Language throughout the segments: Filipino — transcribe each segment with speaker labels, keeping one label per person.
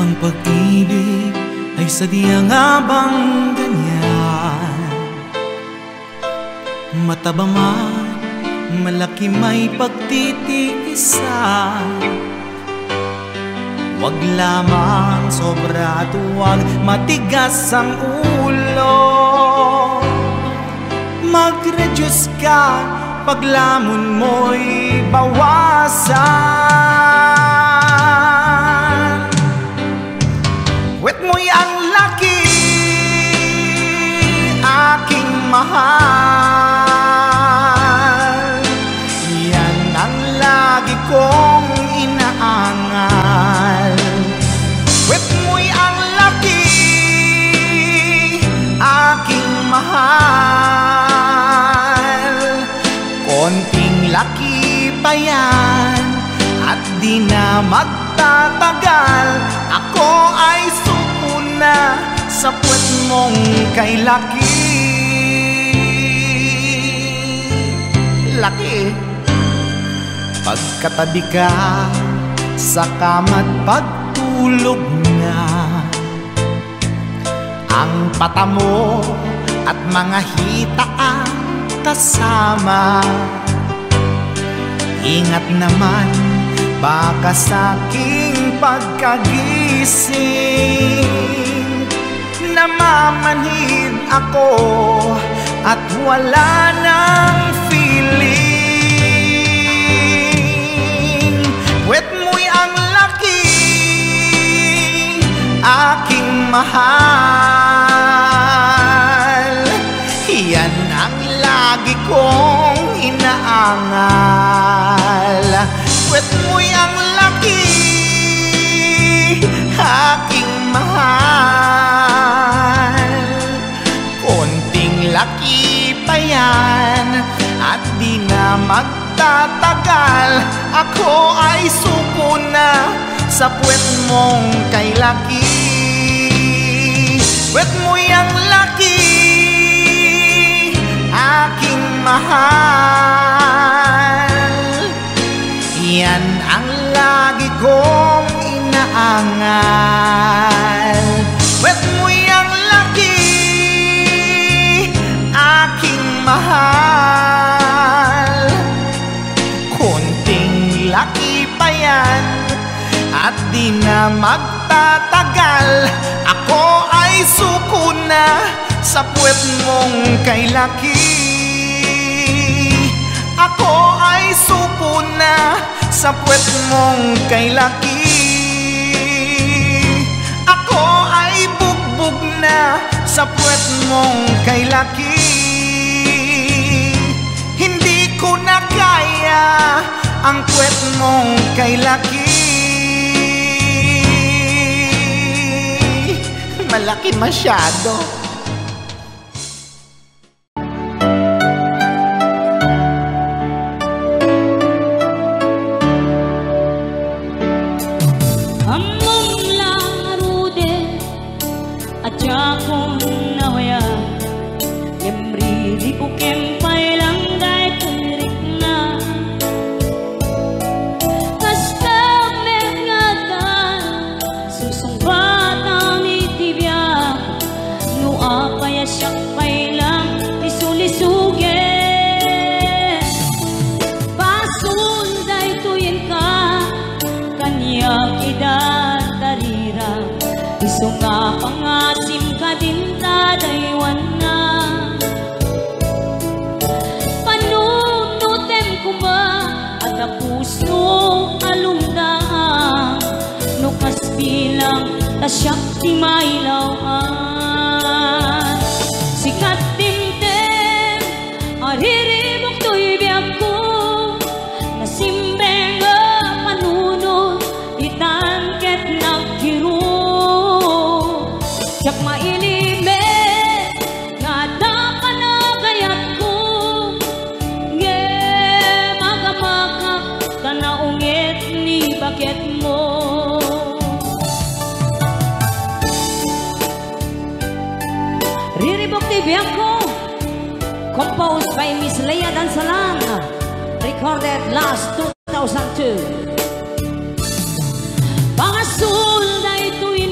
Speaker 1: Ang pag-ibig ay sadyang nga bang ganyan? Mataba man, malaki may pagtitiisan. Wag lamang sobra at huwag matigas ang ulo. Mag-reduce ka, paglamon mo'y bawasan. Wet mo'y ang laki, aking mahal. Yan ang lagi kong inaangal. Wet mo'y ang laki, aking mahal. Konting laki pa yan at di na magtatagal. Ako ay suko na sa puwet mong kay laki. Laki. Pagkatabi ka sa kama't pagtulog na, ang pata mo at mga hita ang kasama. Ingat naman, baka sa'king pagkagising namamanhid ako at wala nang feeling. Wet mo'y ang laki, aking mahal. Yan ang lagi kong inaangal. Wet mo'y ang laki, aking mahal. Konting laki pa yan at di na magtatagal. Ako ay suko na sa puwet mong kay laki. Wet mo'y ang laki, aking mahal. Yan ang lagi kong inaangal. Wet mo'y ang laki, aking mahal. Konting laki pa yan at di na magtatagal. Ako ay suko na sa puwet mong kay laki. Ako ay suko na sa puwet mong kay laki. Ako ay bugbog na sa puwet mong kay laki. Hindi ko na kaya ang puwet mong kay laki. Malaki masyado.
Speaker 2: Sunga pangasim ka din tadaywan na. Panunutem ko ba at puso alumdaan, nukas bilang tasyak di mailawan. Sikat dimtem ariribok to'y biyag ko, nasimbeng panunod itangket nagkiro. Siyak mailime nga dapat na gayat ko, nge magamakak ka na ungit ni bakit mo. Riribok TV ako, composed by Miss Leia Dansalan, recorded last 2002. Pangasul na ito'y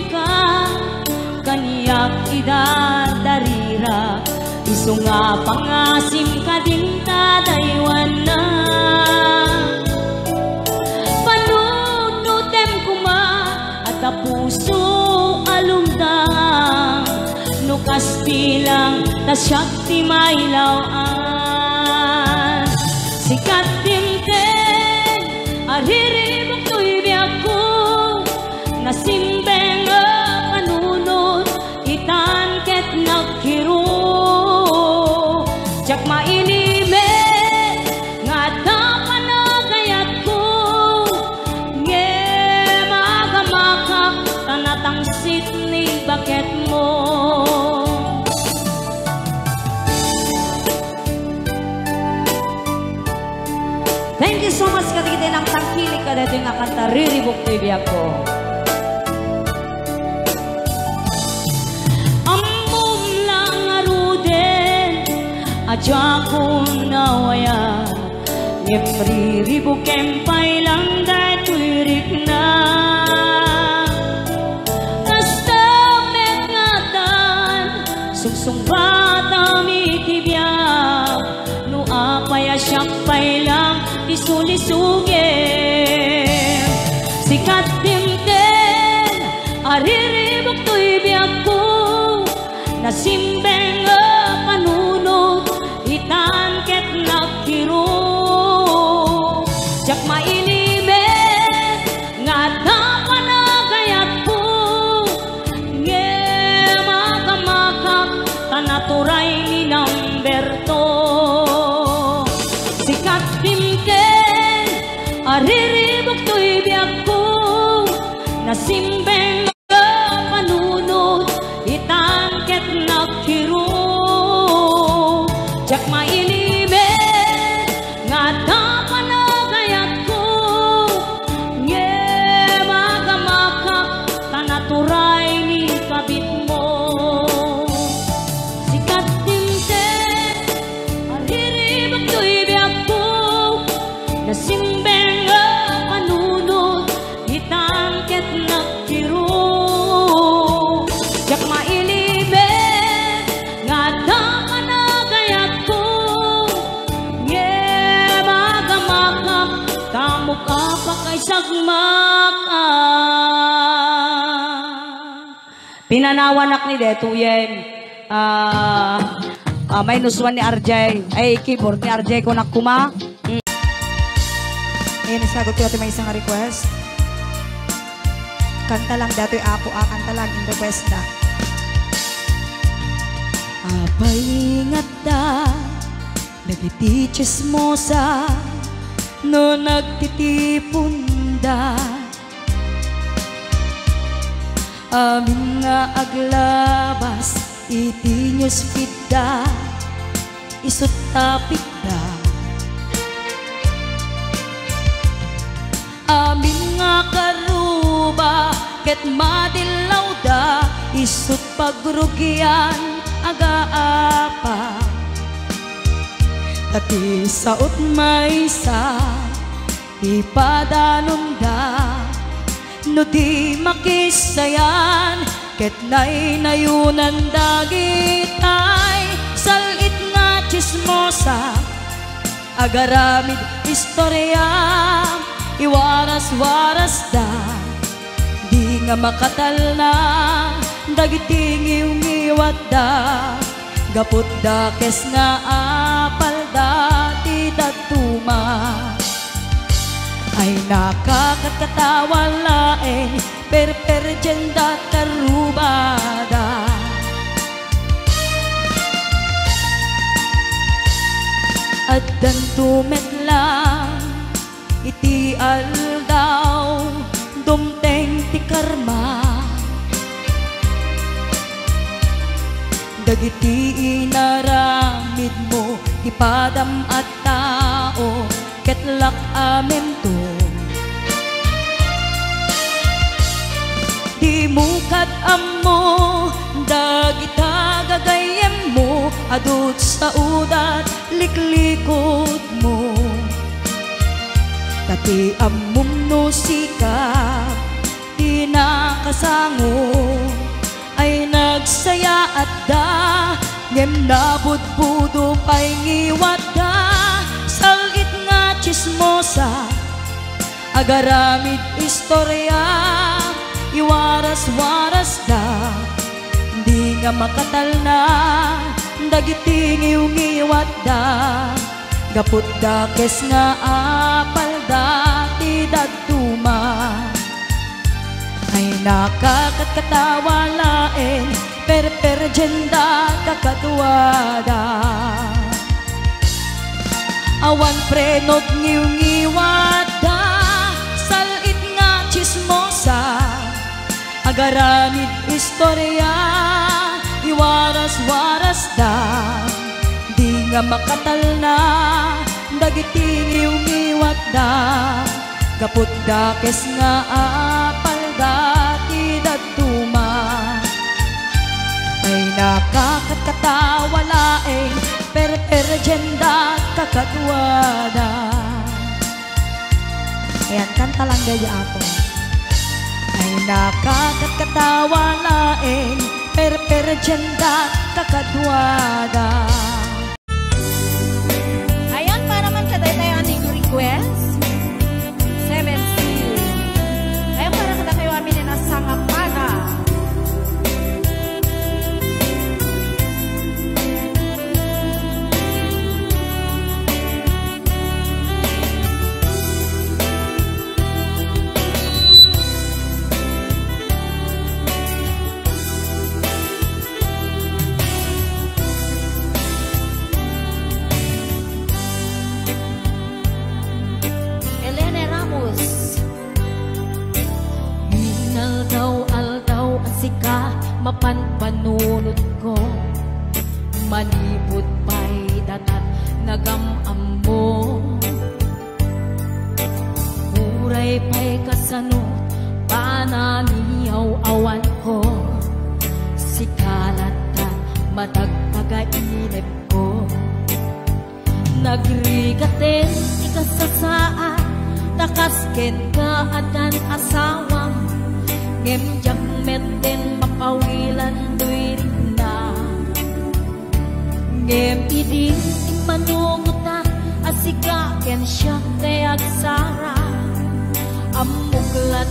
Speaker 2: dadarira iso nga pangasim ka din tadaywan na panunutem kuma at puso alumdang nukas bilang tasyakti mailawaan sikat tinten ariribok to'y biyak ko nasimbeng panunod itan ket nagkiro jak mailimet nga tapanagayat ko nge magamakak tanatangsit ni baket mo. Thank you so much katigiti ng tangkilik ka dito nga kanta riribok to'y biyak ko. Adya ko nawaya ngepriribok kempay lang dato'y rikna kastamek ngatan sungsung bata mitibyak no apaya siyakpay lang isulisugin sikat timten ariribok to'y biyak ko nasimbeng panunod itan ket nagkiro jak mailimet nga tapanagayat ko nge magamakak tanaturay ni Namberto sikat timken ariribok to'y biyak ko nasimbeng panunod itan ket nagkiro jak mailimet nga tapanagayat ko nge magamakak tanaturay ni kabit mo sikat tinten ariribok to'y biyak ko nasimbeng panunod itan ket nagkiro jak mailimet nga kamukha pa kay sagmakan pinanawanak ni Detuyen may nuswan ni RJ ay keyboard ni RJ ko nakuma
Speaker 3: ayun isagot ko may isang request kanta lang dato'y apo kanta lang in request na
Speaker 2: apay ingat da nagiti chismosa no nagtitipunda amin nga aglabas iti nyos pidda isut tapik da amin nga karuba ket madilaw da isut pagrugyan aga-apa Tati saot maysa ipadanom da no di makisayan ket nay nayunan dagitay salit nga chismosa agaramid istorya iwaras-waras da di nga makatal na dagiting iwat da gapot da kes nga apal dati datuma ay nakakatawa laeng perperjenda tarubada at dantumet lang iti aldaw dumteng ti karma dagiti inaramid mo ipadam at tao ketlak amen to di mukat ammo dagita gagayem mo adut sa udat liklikod mo tati ammum no sikap di nakasango ay nagsaya at da ngem nabudbudo pa'y ngiwat da salit nga chismosa agaramid istorya iwaras-waras da di nga makatal na dagiti ngiw-ngiwat da gaput da kes nga apal dati daduma ay nakakatkatawa laeng perperjenda kakatuwada awan prenot ngiw-ngiwada salit nga chismosa agaramid istorya iwaras-waras da di nga makatal na dagiti ngiw-ngiwat da gaput da kes nga apal dati daduma ay nakakatkatawa laeng perperjenda kakatuwada.
Speaker 3: Ayan, kanta lang gaya ako.
Speaker 2: Ay nakakatkatawa laeng perperjenda kakatuwada.
Speaker 4: Ayan, para man sa tayo ating request 7C. Ayan, para kada kayo amin na sangapada.
Speaker 2: Mapanpanunod ko malibot pa'y datat nagamam mo uray pa'y kasanot pananiyaw awan ko sikalatan matagpagainip ko nagrigaten ikasasaan takasken ka adan asawam ngemjak meten mapawilan do'y rinda ngem idin manungutan asikaken siya kayag sara amuglat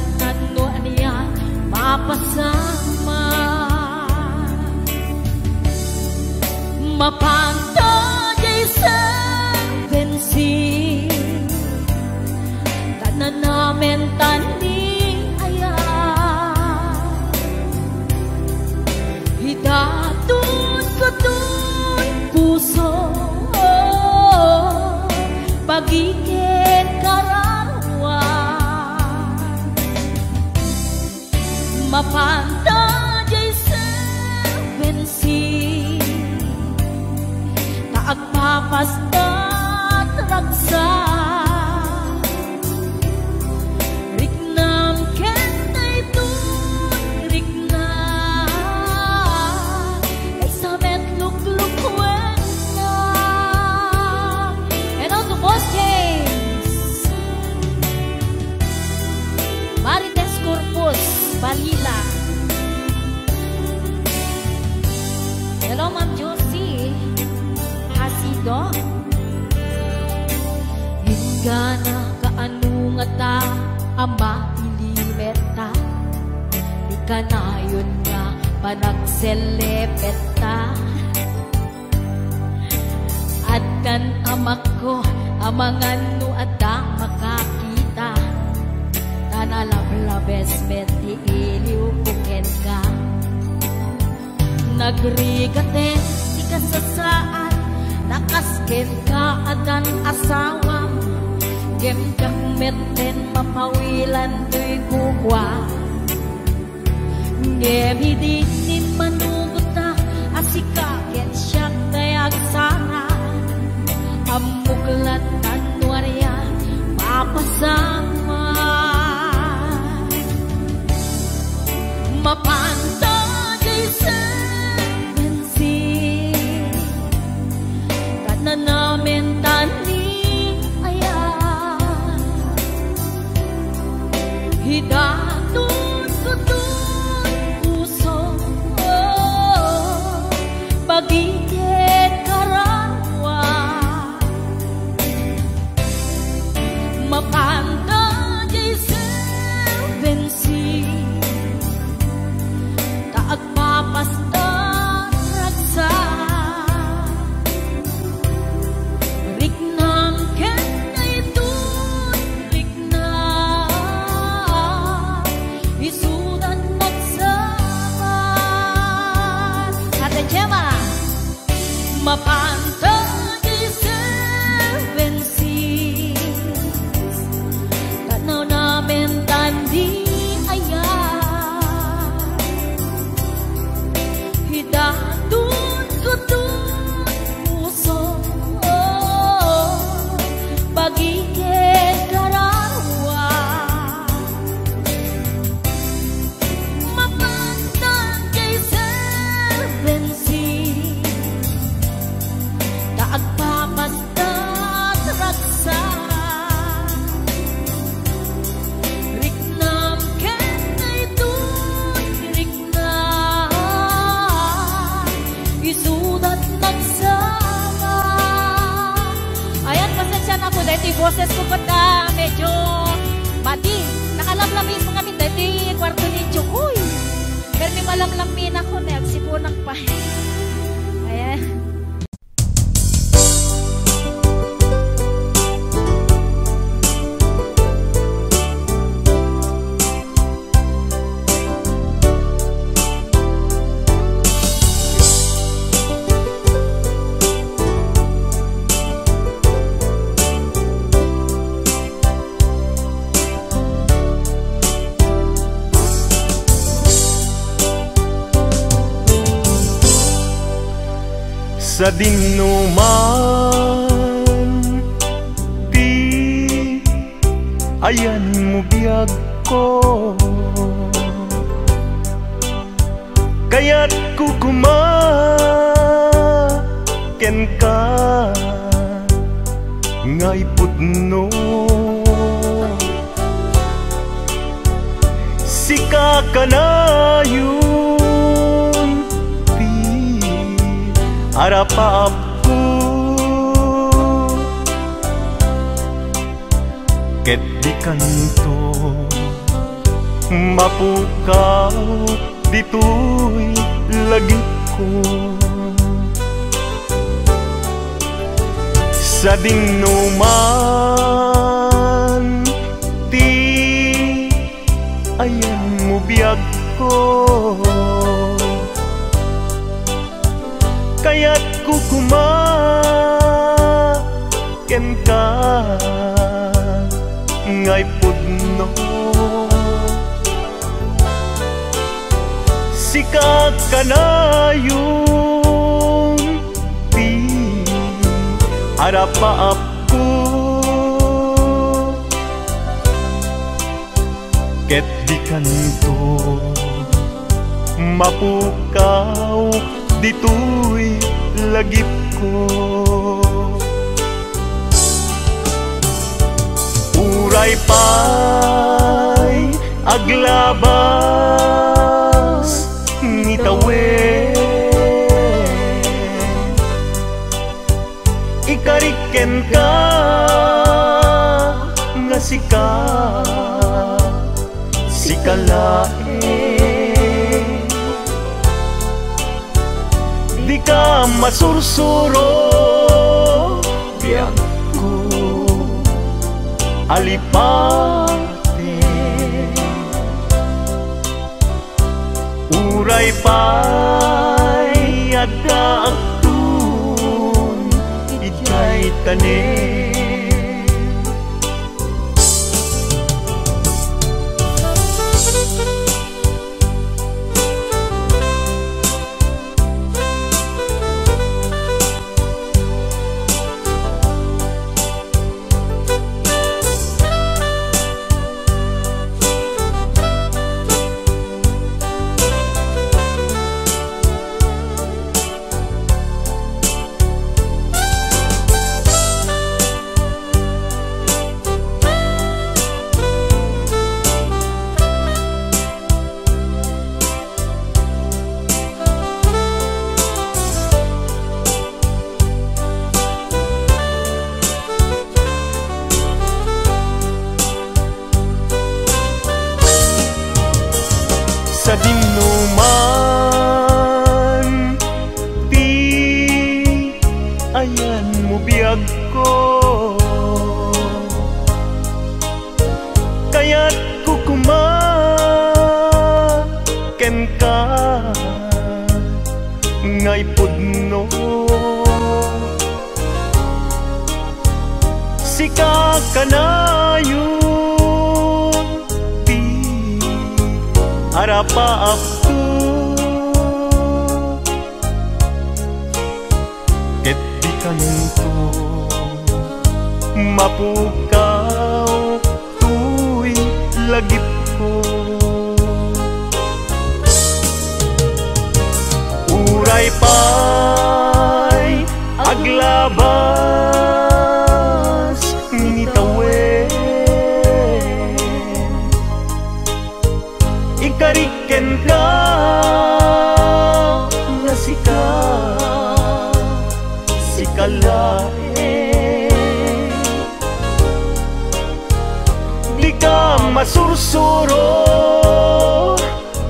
Speaker 2: no aniya mapasama mapanta jaysa vensi tanan namin tani datun katun puso pagiging kararwa mapanta jaysa bensi taagpapastat ragsa riknam kentay tun rikna Boss James Marites Corpus Balila. Hello Ma'am Josie Hasido hingga kaanu nga ta ama ilimeta di kanayon nga panagselepeta at kan amak ko amangan no ada makakita tanalablabes beti iliw kuken ka nagrigaten ikasasaan nakasken ka adan asawam gemjak meten mapawilan do'y kukwa ngemidinin manuguta asikaken siya kayag sana amuklat tanwarya mapasama mapanta jaysa bensi tanan namin tani aya hidatun kutun puso bagigit karawa mapanda di serbensi taag papasta ragsa riknam ken itu rikna isudan nagsama Ate Gemma mapanta di serbensi tanaw namin tandi aya hidatun kutun puso bagigit karawa mapanta di serbensi agpapastat raksa riknam ken itun rikna isudat nagsama. Ayan, pasensya na po dahil yung boses ko pata medyo madi nakalamlamin mo kami dahil yung kwarto ni Chukoy pero may malamlamin ako na nagsipunang pa. Ayan.
Speaker 1: Sa dinuman di ayan mo biyag ko kaya't kukumaken ka ngay pudno sika ka na harapap ko ket di kanto mapukaw dito'y lagip ko sa dinuman ti ayan mo biyag ko kaya't kukumaken ka ngay pudno sika ka na yung di harapaap ko ket di kanto mapukaw dito'y lagip ko uray pa'y aglabas ngitawe ikariken ka nga sikalae di ka masursuro biyak ko alipate uray pa'y agdaagtun itay tanin
Speaker 5: sa dinuman, di ayan mo biyag ko. Kaya't kukumaken ka ngay pudno. Sika kanayon di arapa akto, ket di kanto mapukaw tuy lagip ko. Uray pa'y aglabas minitawen, ikariken ka na sikalae. Di ka masursuro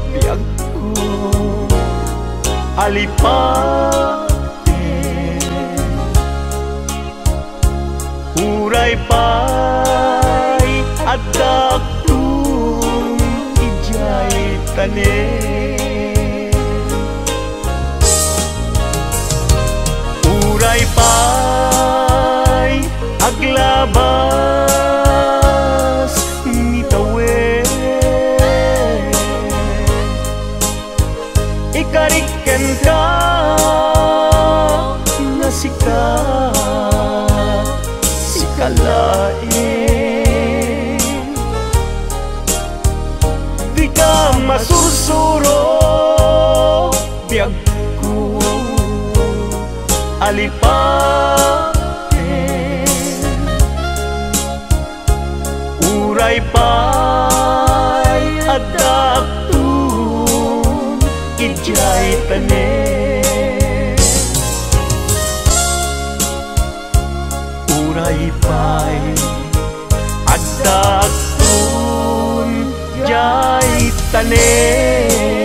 Speaker 5: biyag ko alipate. Uray pa'y adaktung ijay tanen. Uray pa'y aglabas nitawen, ikariken ka na sikalain. Di ka masursuro biyag ko alipaten. Uray pa'y adaktung ijay tanen. Uray pa'y adaktung ijay tanen.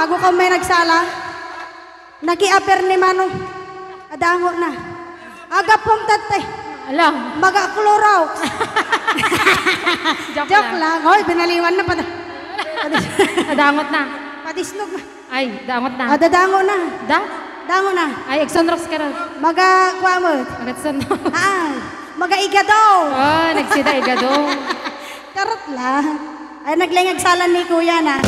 Speaker 3: bago ka may nagsala. Nag-i-appear ni Manong. Adango na. Aga pong tate.
Speaker 2: Alam.
Speaker 3: Mag-akluraw. Joke lang. Hoy, binaliwan na pa.
Speaker 2: Dangot na.
Speaker 3: Padisnog na.
Speaker 2: Ay, dangot na.
Speaker 3: Dadango na. Dango na.
Speaker 2: Ay, Exonrox ka rin.
Speaker 3: Maga-kwamot.
Speaker 2: Exonrox.
Speaker 3: Maga-igadaw.
Speaker 2: Oh, nagsida igado.
Speaker 3: Karot lang. Ay, naglingag salan ni Kuya na.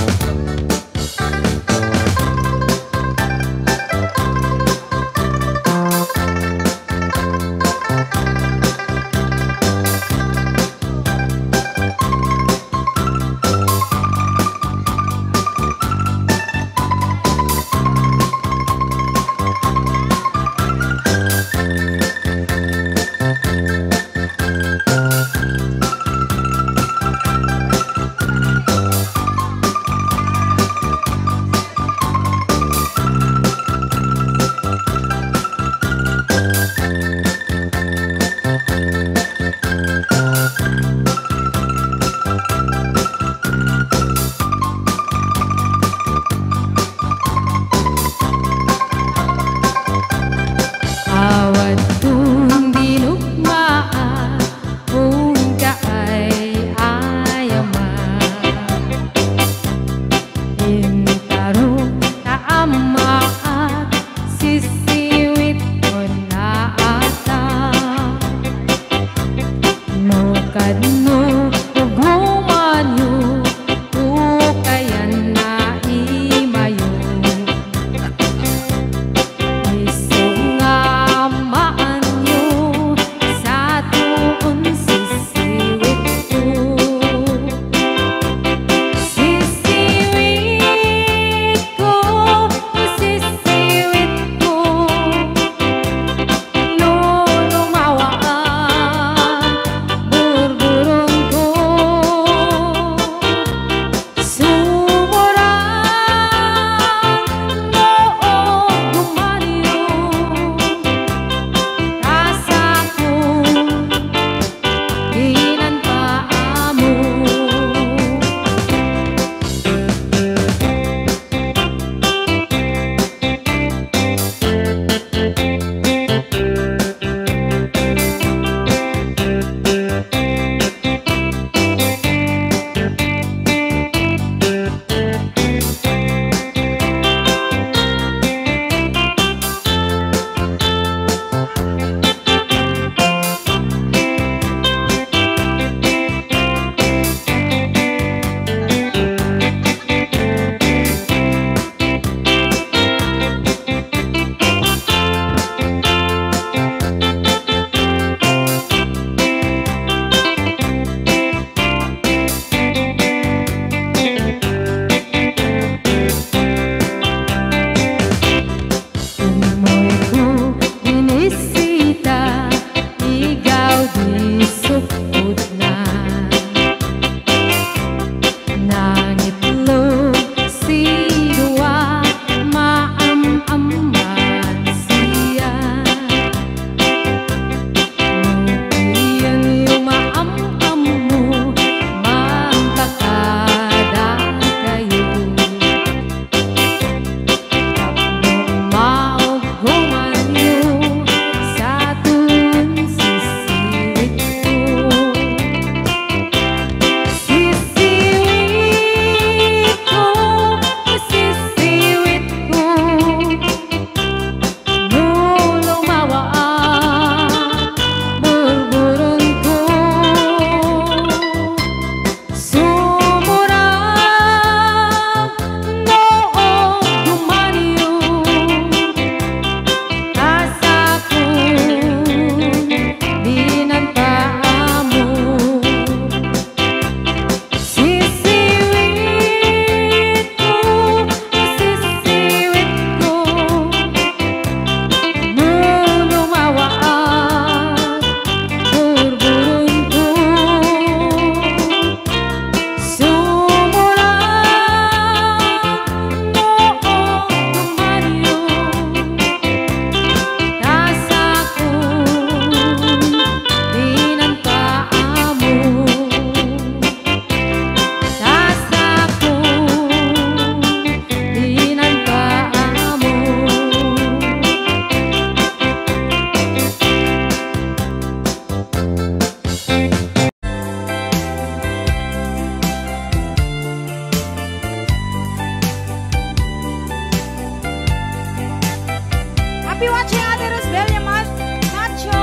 Speaker 4: Happy watching, Ate Rosbelia Macho.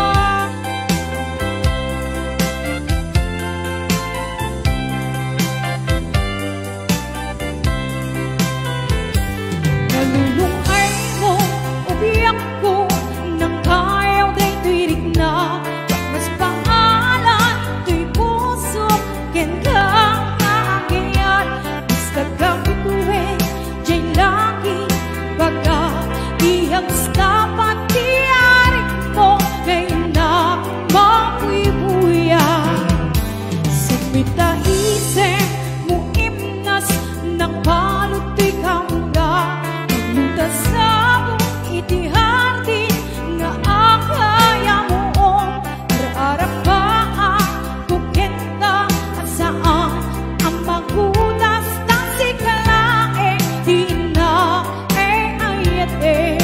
Speaker 4: Nalulungay mo, ubiyak ko, nang kayaw da'y tuwirik na. Mas pangalan, tuy puso, ken kang aagyan. Mas kagapituin, dyan lagi, baga, iyang dapat diyarik mo, ngayon na mabuibuya. Sa mitaisin mo imnas, ng balot ikaw nga, maglutas sa mong itiharti, nga akaya moong araarapaan, kukenta at saan ang magutas ng sikalae, di na ayate.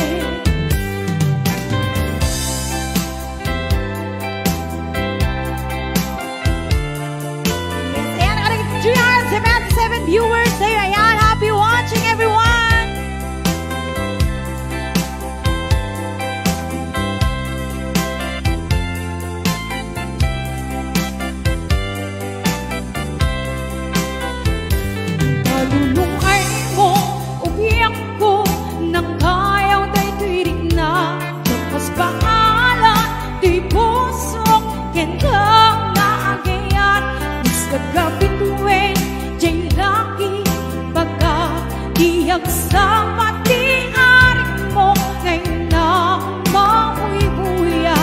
Speaker 4: Yes, ayan, 77 viewers sa'yo. Ayan, happy watching everyone. Nalulungay mo, umiyak ko, nang kayaw da'y tuwirik na. Mas pangalan, di puso, ken kang naagayan. Mas kagapituin, dyan lagi, baga, iyag sa matiarik mo, ngayon na mabuibuya.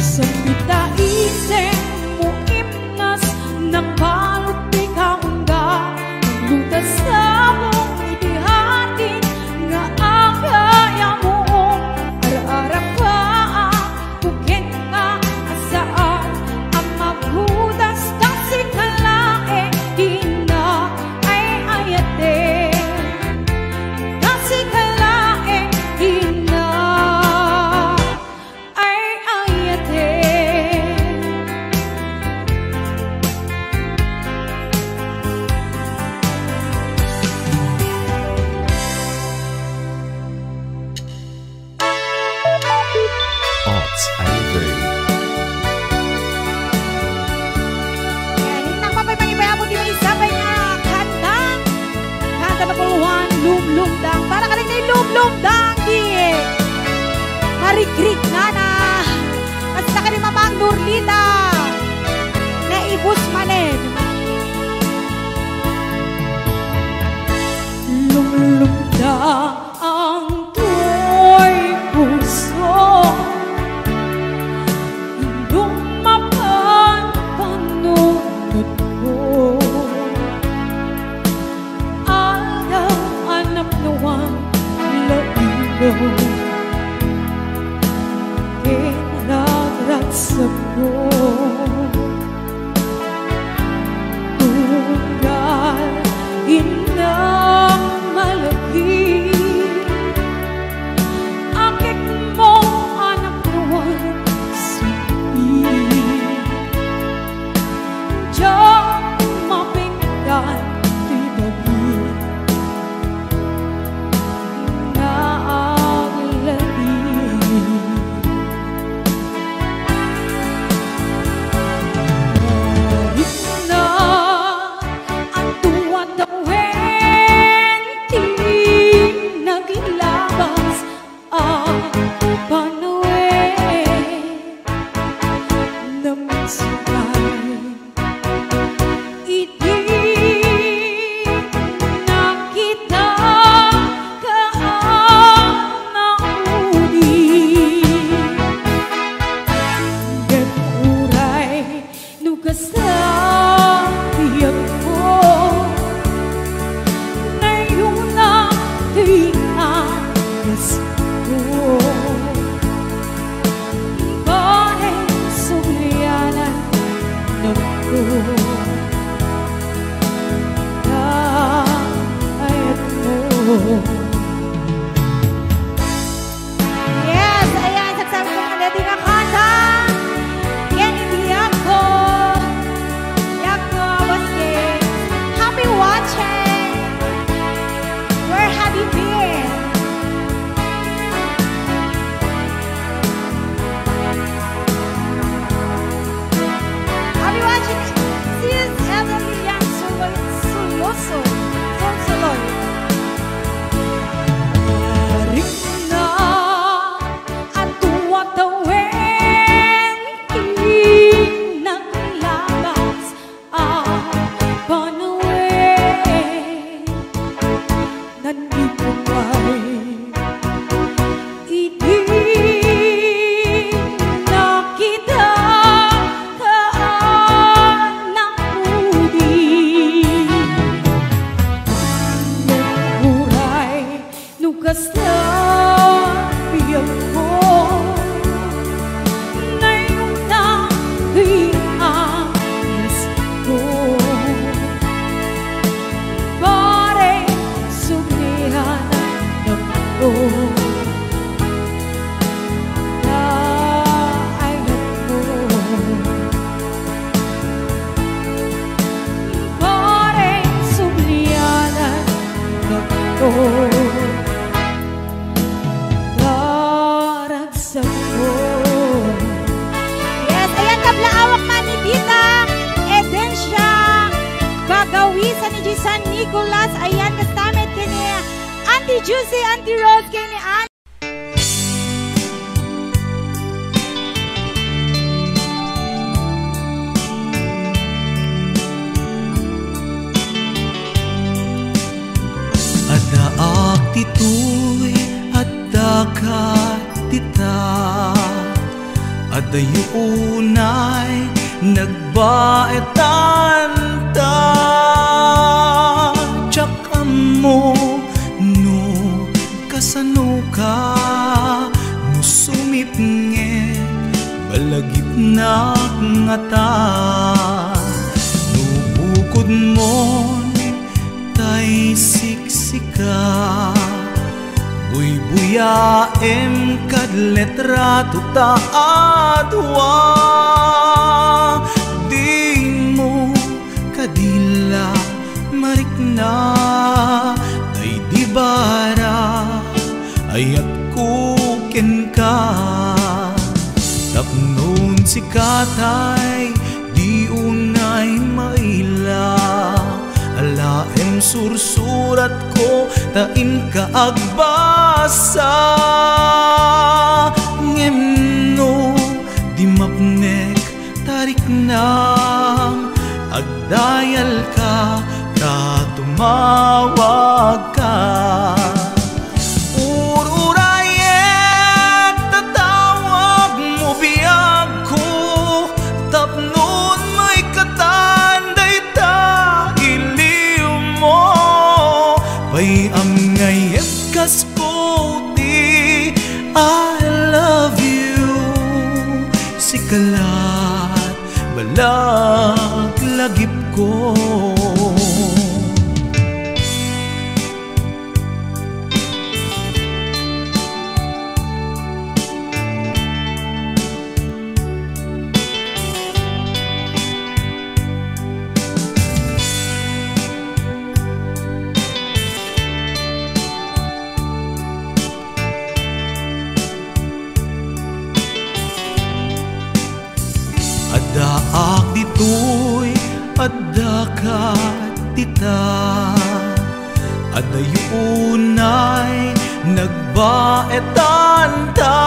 Speaker 4: Sa mitaisin mo imnas, ng balot ikaw nga, maglutas sa mong itihati, nga akaya moong araarapaan, kukin ka asaan ang maghudas ng sikalae, di na ayate. Ng sikalae, di na ayate.
Speaker 1: Ots Ivory.
Speaker 4: Yan, hinang papay pangipayabot yung isabay nga kanta. Kanta na puluhan, lumlumdang. Para ka rin na yung lumlumdang, di. Marigrig nga na. Basta ka rin mamang Nurlita. Na ibus manen. Lumlumdang ang tuwa'y puso. Indong mapanpanunod ko. Aldaw anap nawan laigo. Kinaragratsa ko. Tunggal inang malaki. Akit mo anak nawan sipi. Diyan mapinggan tibagi na ang lali. Na ang tuwad dawen ti naglabas ang panuwi naman sumay. Iti nakita ka nauni. Ganuray nugas sa tiyag ko. Ngayon na tinagas ko. Bakit sulianan ng ko? Ayat mo. Yes, ayan, sasabi ko mga dati nga kanta. Yan, hindi ako. Yako, Boss Games. Happy watching. Where have you been? kasabihan ko ngayong nahiayos ko. Pare, sumihan ang mundo.
Speaker 3: Yes, ayan kablaawak man ni Tita Edensya Gagawisan ni San Nicolas. Ayan kastamit kini Auntie Juicy, Auntie Rose, kini Auntie
Speaker 1: Adaak titoy at dakat tita, adayunay nagbaetan ta. Tsaka mo no kasano ka, no sumipnge balagip na nga ta. No bukod mo tay siksika, buy-buyaem kad letrato ta adwa. Di mo kadila marikna, tay di bara ayat kuken ka. Tapnon si katay di unay maila, alaem sursurat ko tain ka agbasa. Ngemno di mapnek tarik nang agdayal ka, tumawag ka. Ururayek tatawag mo biyag ko, tapnon may katanday ta iliw mo. Pay ang ngayet kasputi, I love you. Sikalat balag lagip ko. Adaak ditoy adakat tita, adayunay nagbaetan ta.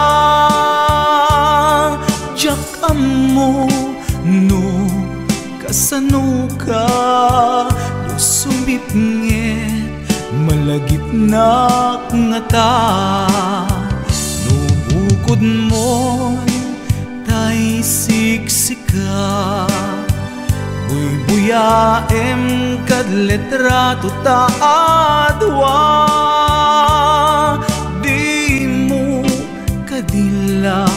Speaker 1: Diyak amo no kasano ka, no sumipnget malagip na nga ta. No bukod mo tay siksika, buy-buyaem kad letrato ta adwa. Di mo kadila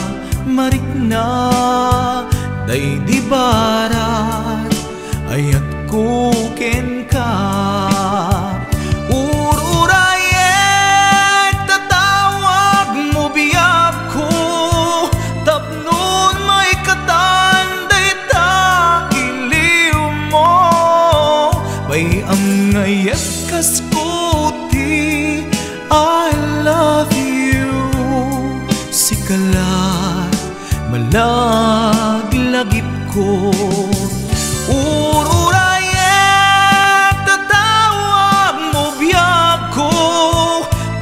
Speaker 1: marikna, day di barat ayat kuken ka. Ururayek tatawag mo biyag ko, tapnon may katanday ta iliw mo. Pay ang ngayet kasputi, I love you. Sikalat malaglagip ko. Ururayek tatawag mo biyag ko,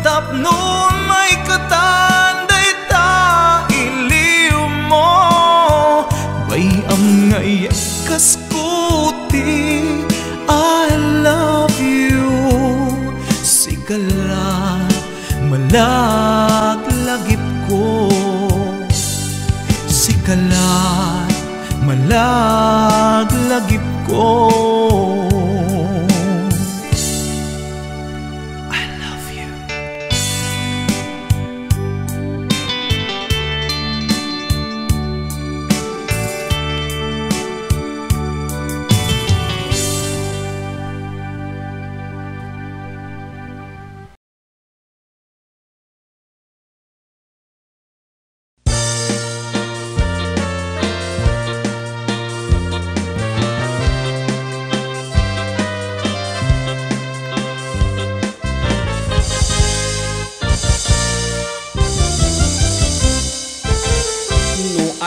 Speaker 1: tapnon may katanday ta iliw mo. Bay ang ngayek kaskuti, I love you. Sikalat malaglagip ko. Sikalat malaglagip ko. I love you.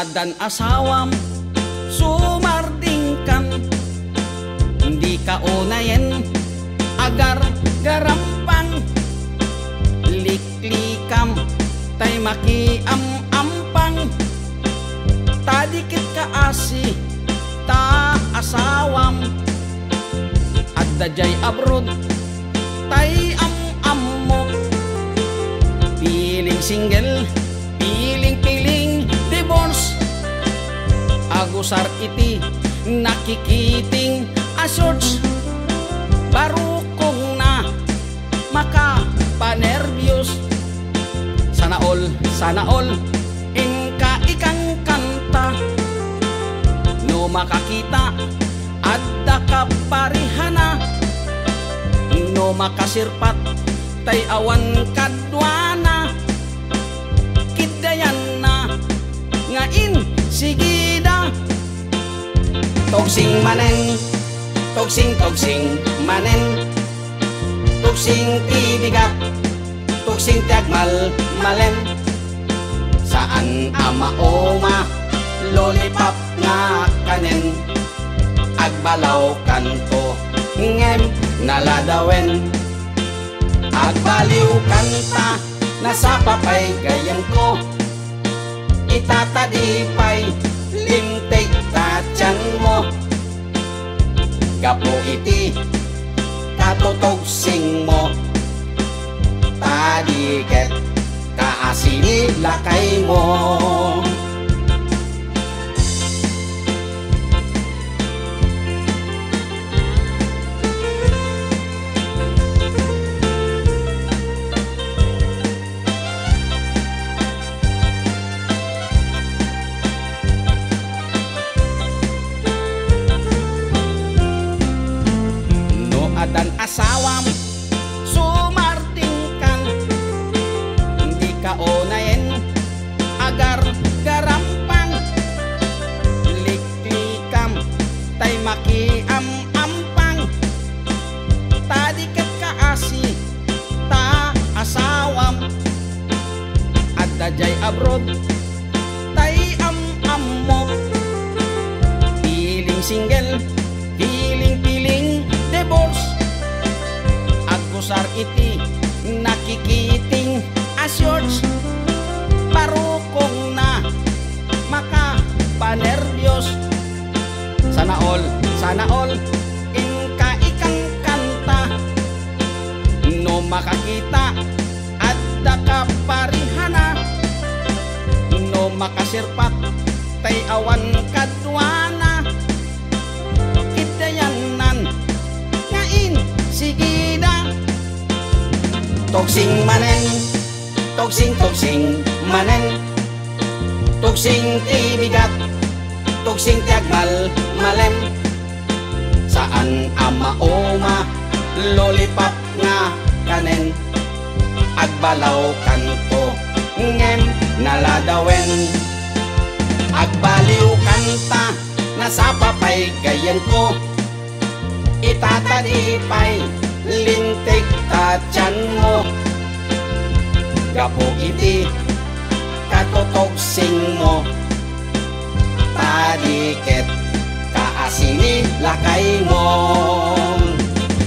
Speaker 6: adan asawam sumardingkan, hindi ka unayen agar garampang, liklikam tay makiam-ampang, tadikit ka asi ta asawam, at dajay abroad tay am-ammo, piling single piling-piling divorce, agusar iti nakikiting asorts, baru kong na makapanervyos, sana all inka ikang kanta, no makakita adda ka parihana, no makasirpat tay awan kadwana, kidayan na ngain sigida, togsing manen, togsing manen, togsing tibigat, togsing tiagmal malen, saan ama-oma lollipop nga kanen, agbalaw kanto ngem naladawen, agbaliw kanta nasa papay gayan ko, itatadipay limtig tatyan mo, gapo iti katutogsing mo, tadiket kaasini lakay mo. Dan asawam sumardingkan, hindi ka unayen agar garampang, liklikam tay makiam-ampang, tadiket ka asi ta asawam, at dajay abroad tay am-ammo, piling single piling-piling divorce, agusar iti nakikiting asyorts, parukong na makapanervyos, sana all inka ikang kanta, no makakita adda ka parihana, no makasirpat tay awan kadwana, kidayanan ngain sigida, togsing manen, togsing manen, togsing tibigat, togsing tiagmal malem, saan ama-oma lollipop nga kanen, agbalaw kanto ngem naladawen, agbaliw kanta nasa papay gayan ko, itatadipay lintig tatyan mo, gapo iti katutogsing mo, tadiket kaasini lakay mo,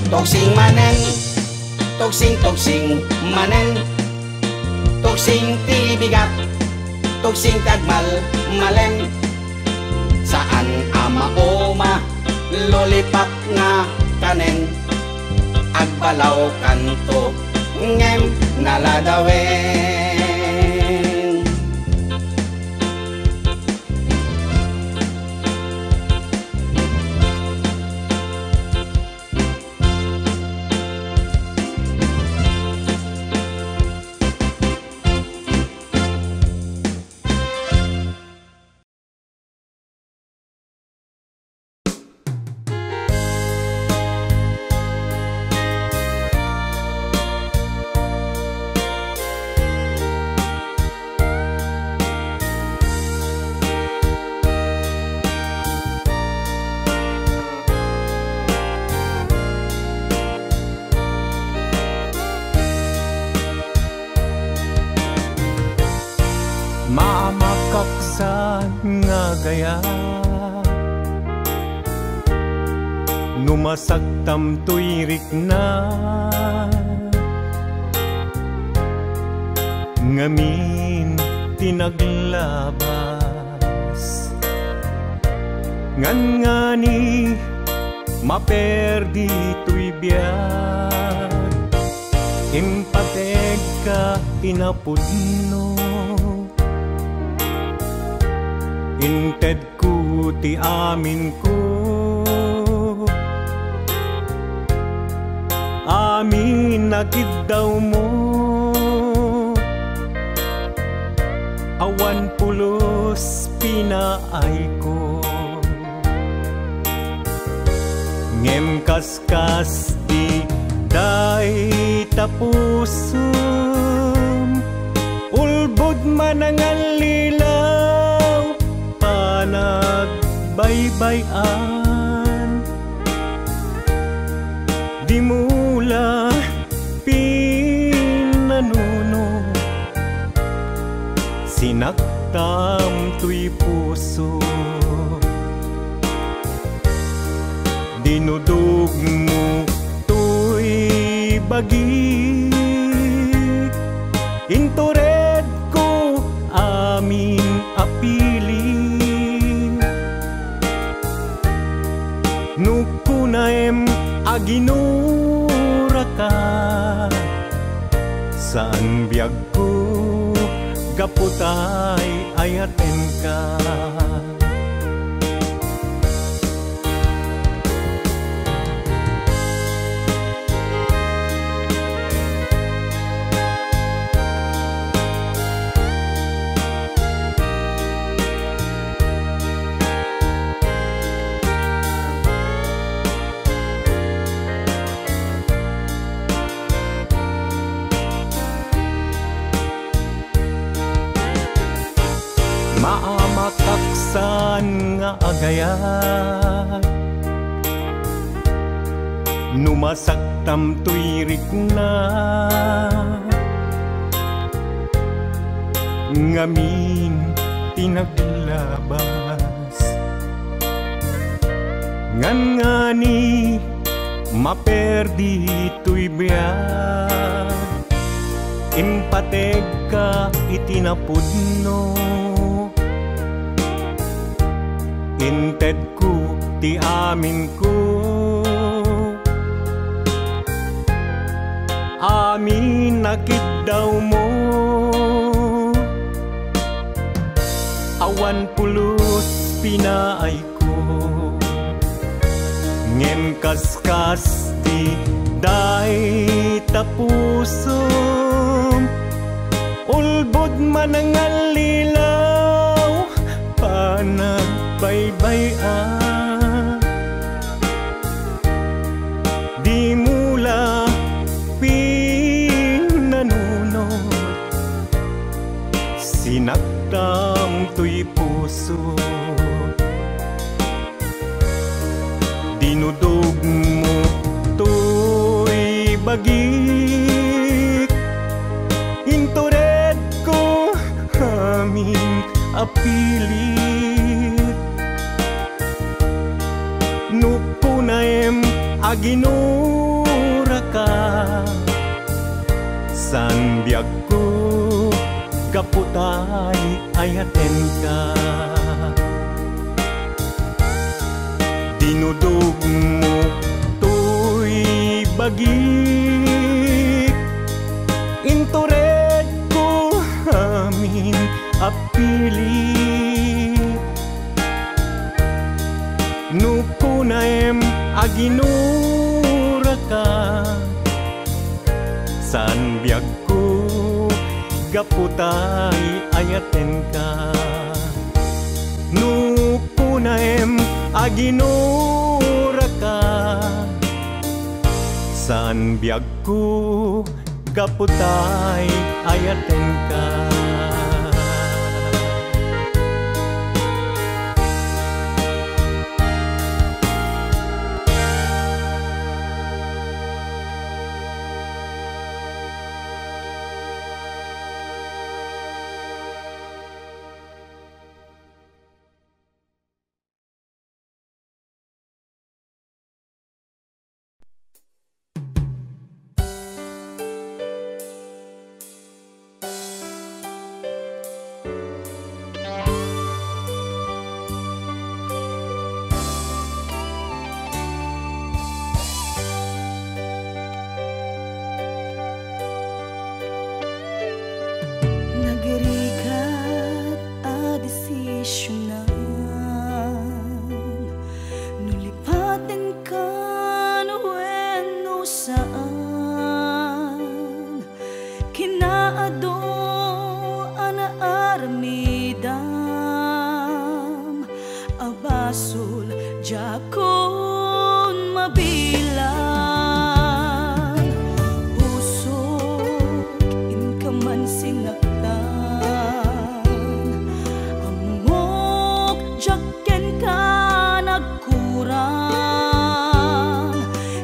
Speaker 6: togsing manen, togsing manen, togsing tibigat, togsing tagmal malem, saan ama-oma lollipop nga kanen, agbalaw kanto ngem naladawen.
Speaker 5: mataksan nga gaya, numasaktam tuyrik na, ngamin tinaglabas, ngan nga ni maperdi tuy biyag, impateg ka tinapudno, inted ko ti amin ko, amin nakid daw mo, awan pulos pinaay ko, ngem kaskas di day tapusum, ulbod manangan lilaw, panagbaybayan, di mula pinanuno, sinaktam tuy puso, dinudog mo tuy bagi, intured ko amin apili, nukunaem aginura ka, saan biyag ko gaputay ayaten ka. Maamataksan nga agayat, numasaktam tuyrik na, ngamin tinaglabas, ngan nga ni maperdi tuy biyag, impateg ka itinapudno, inted ko ti amin ko, amin nakid daw mo, awan pulos pinaay ko, ngem kaskas di day tapusum, ulbod manangan lilaw, panagbaybayan, di mula pinanunod, sinaktam tuy puso, dinudog mo tuy bagik, intured ko amin apilit, nupunaem aginura ka, san biyag ko gaputay ayaten ka, dinudog mo tuy bagik, intured ko amin apilit, nupunaem aginura ka, san biyag ko gaputay ayaten ka, nupunaem aginura ka, san biyag ko gaputay ayaten ka.
Speaker 7: Kinaado ana armidam abasul jakon mabilang pusok inkaman sinaktan amok jaken ka nagkurang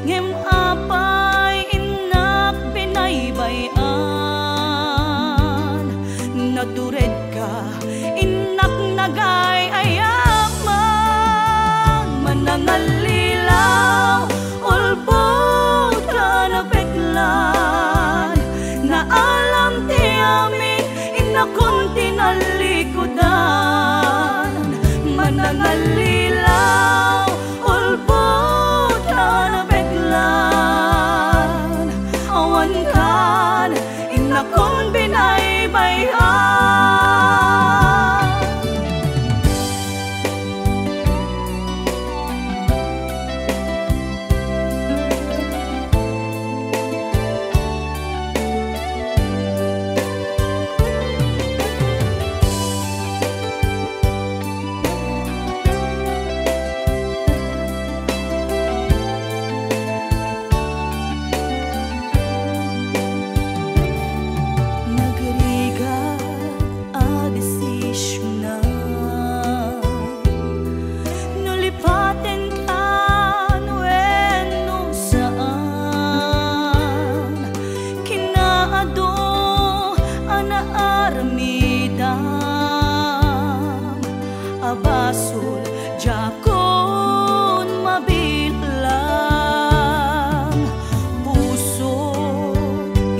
Speaker 7: ngem apay inak binaybayan natured ka inak nagay ayaman manangalilaw ulbod ka na peklan na alam ti amin inakon tinalikudan manangalilaw ulbod ka na peklan awan kan inakon binaybayan. Abasul jakon mabilang puso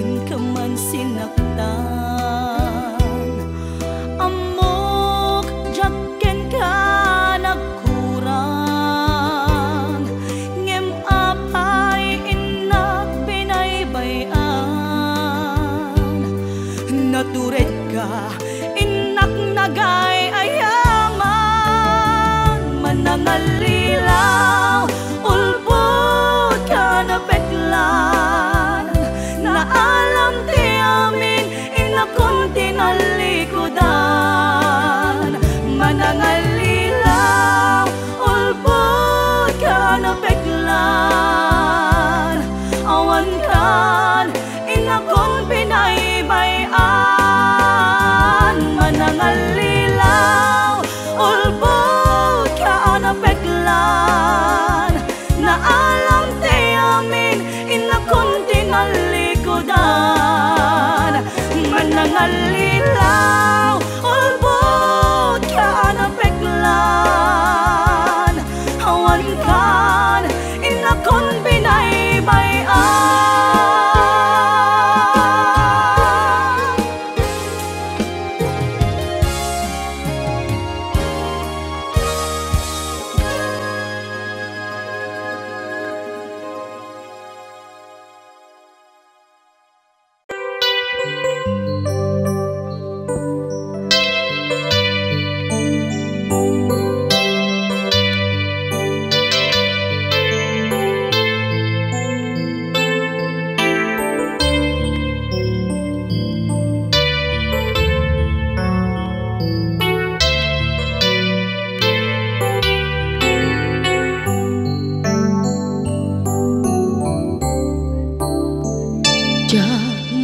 Speaker 7: inkaman sinaktan amok jaken ka nagkurang ngem apay inak binaybayan natured ka inak nagay nangalilaw ulbod ka na peklan na alam ti amin inakon tinalikudan manangalilaw ulbod ka na peklan awan kan inakon binaybayan manangalilaw ulbod peklan na alam ti amin inakon tinalikudan manangalilaw ulbod ka na peklan awan kan inakon binaybayan.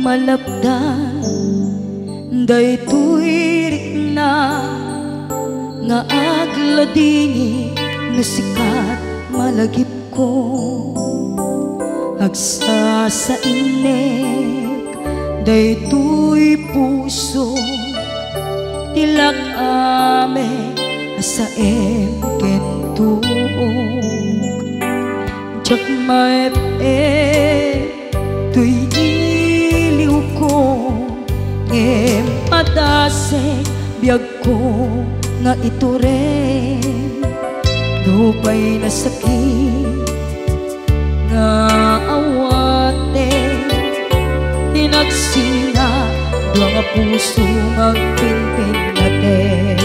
Speaker 8: Malapdan daytoy rikna nga agladingi nga sikat malagip ko agsa sa inek daytoy puso tilak ame asaem kentuog jak maep tuy ngem padase biyag ko nga ito rin dupay na sakit nga awate tinagsina doang nga puso magpinpin natin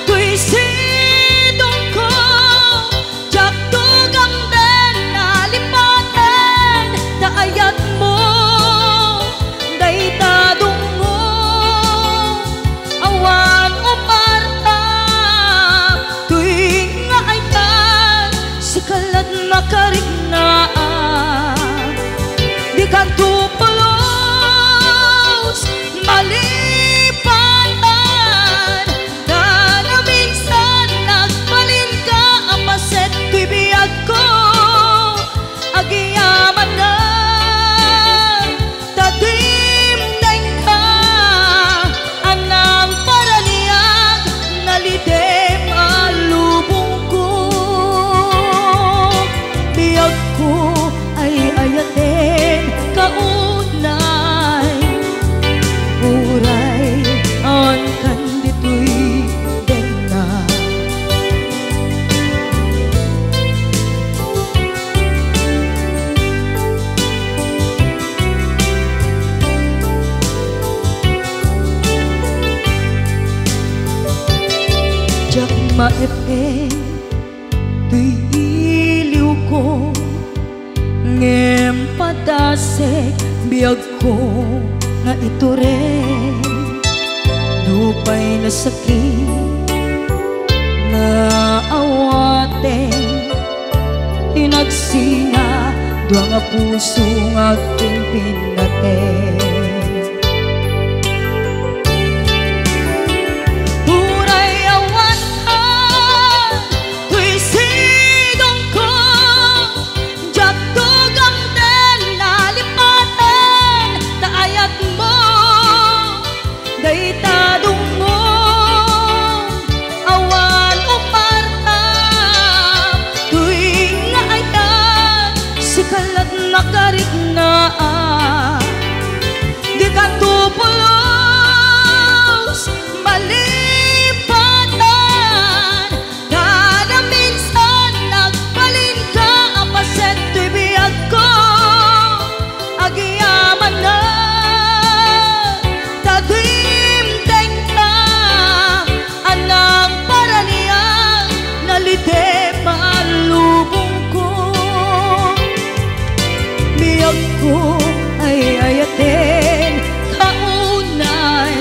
Speaker 7: Tuy sidong ko jak tuga
Speaker 8: nakarignaang di kanto pulos malipatan na na minsan nagbalin ka apaset tibiyag ko agiyaman na tadim-deng ka anang paraniag nalidem alubong ko biyag ko ay ayaten kaunay uray on kan dito'y denna jak maepeng tuy iliw ko ngem padasek biyag ko nga ito rin lupay na sakit na awaten hinagsinga dua nga puso nga aking pinaten uray awan ka tuy sidong ko jak tugam den nalipatan taayat mo daytadong mo awan umarta tuy nga ayan sikalat nakarignaang di kanto pulos malipatan kada minsan nagbalin ka apaset tuy biyag ko agiyaman na tadim-deng ka anang paraniang nalidem alubong ko biyag ko ay ayaten kaunay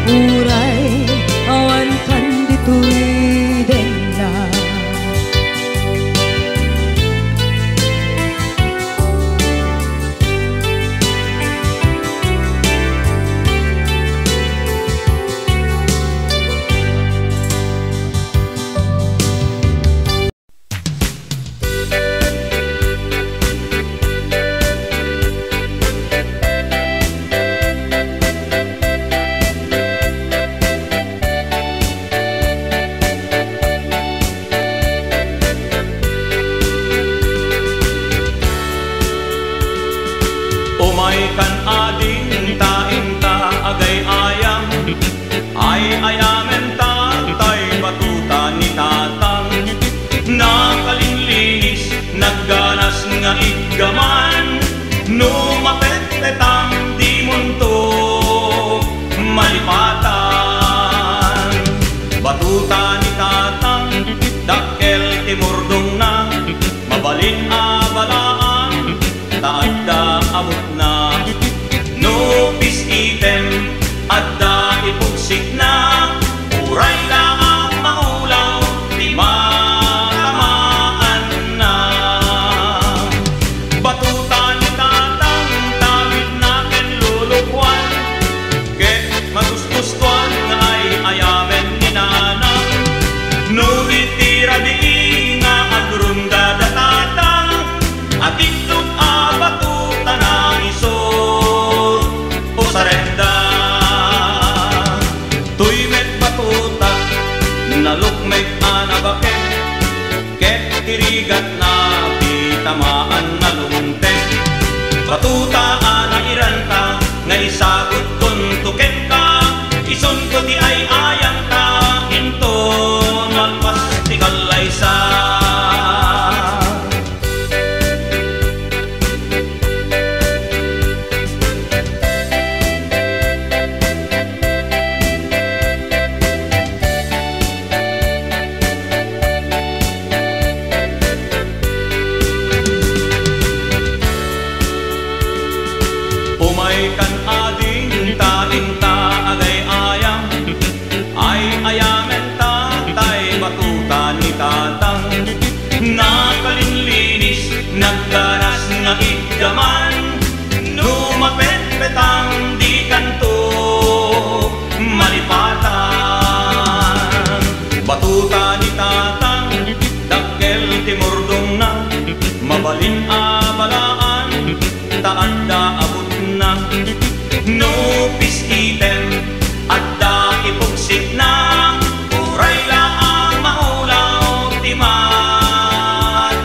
Speaker 8: uray awan kan dito'y denna
Speaker 5: Umay kan ading taing-ta agay ayam ay ayamen tatay batuta ni tatang nakalinlinis nagganas nga iggaman numapet-petang di munto malipatan batuta ni tatang dakkel timurdong na mabalin abalaan taadda amot na nupis item adda ipugsik na uray na ang maulaw di matamaan na batuta ni tatang tawid na ken lulukwan ket magustustuan nga ay ayamen ni nanang no itira di nga agrunda da tatang at itlog abatuta na isod o sarenda tuy met batuta nalukmek anabaken ket tirigat na bitamaan na lumtek batuta anairan ka nga isagot tuntuken ka ison ko di ay ayang ka inton malpas ti kalaysa umay kan ading taing-ta agay ayam kalinlinis naggaras nga igdaman numapet petang di kanto malipatan batuta ni tatang dakkel timurdong na mabalin abalaan taanda abot na no pisitem adda ipugsit na uray laang maulaw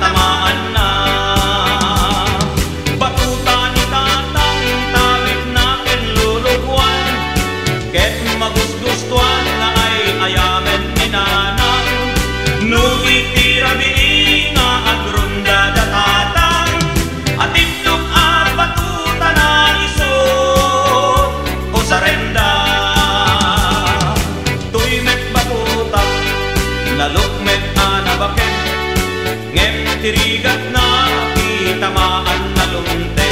Speaker 5: tamaan na batuta ni tatang tabit na kenlulugwan ket magusgustuan na ay ayamen ni nanang no itirabi nga agronda datatang at itlog at batuta na isot o sarenda tuymet batuta nalukmet anabaken ngem tirigat na kitamaan na lumte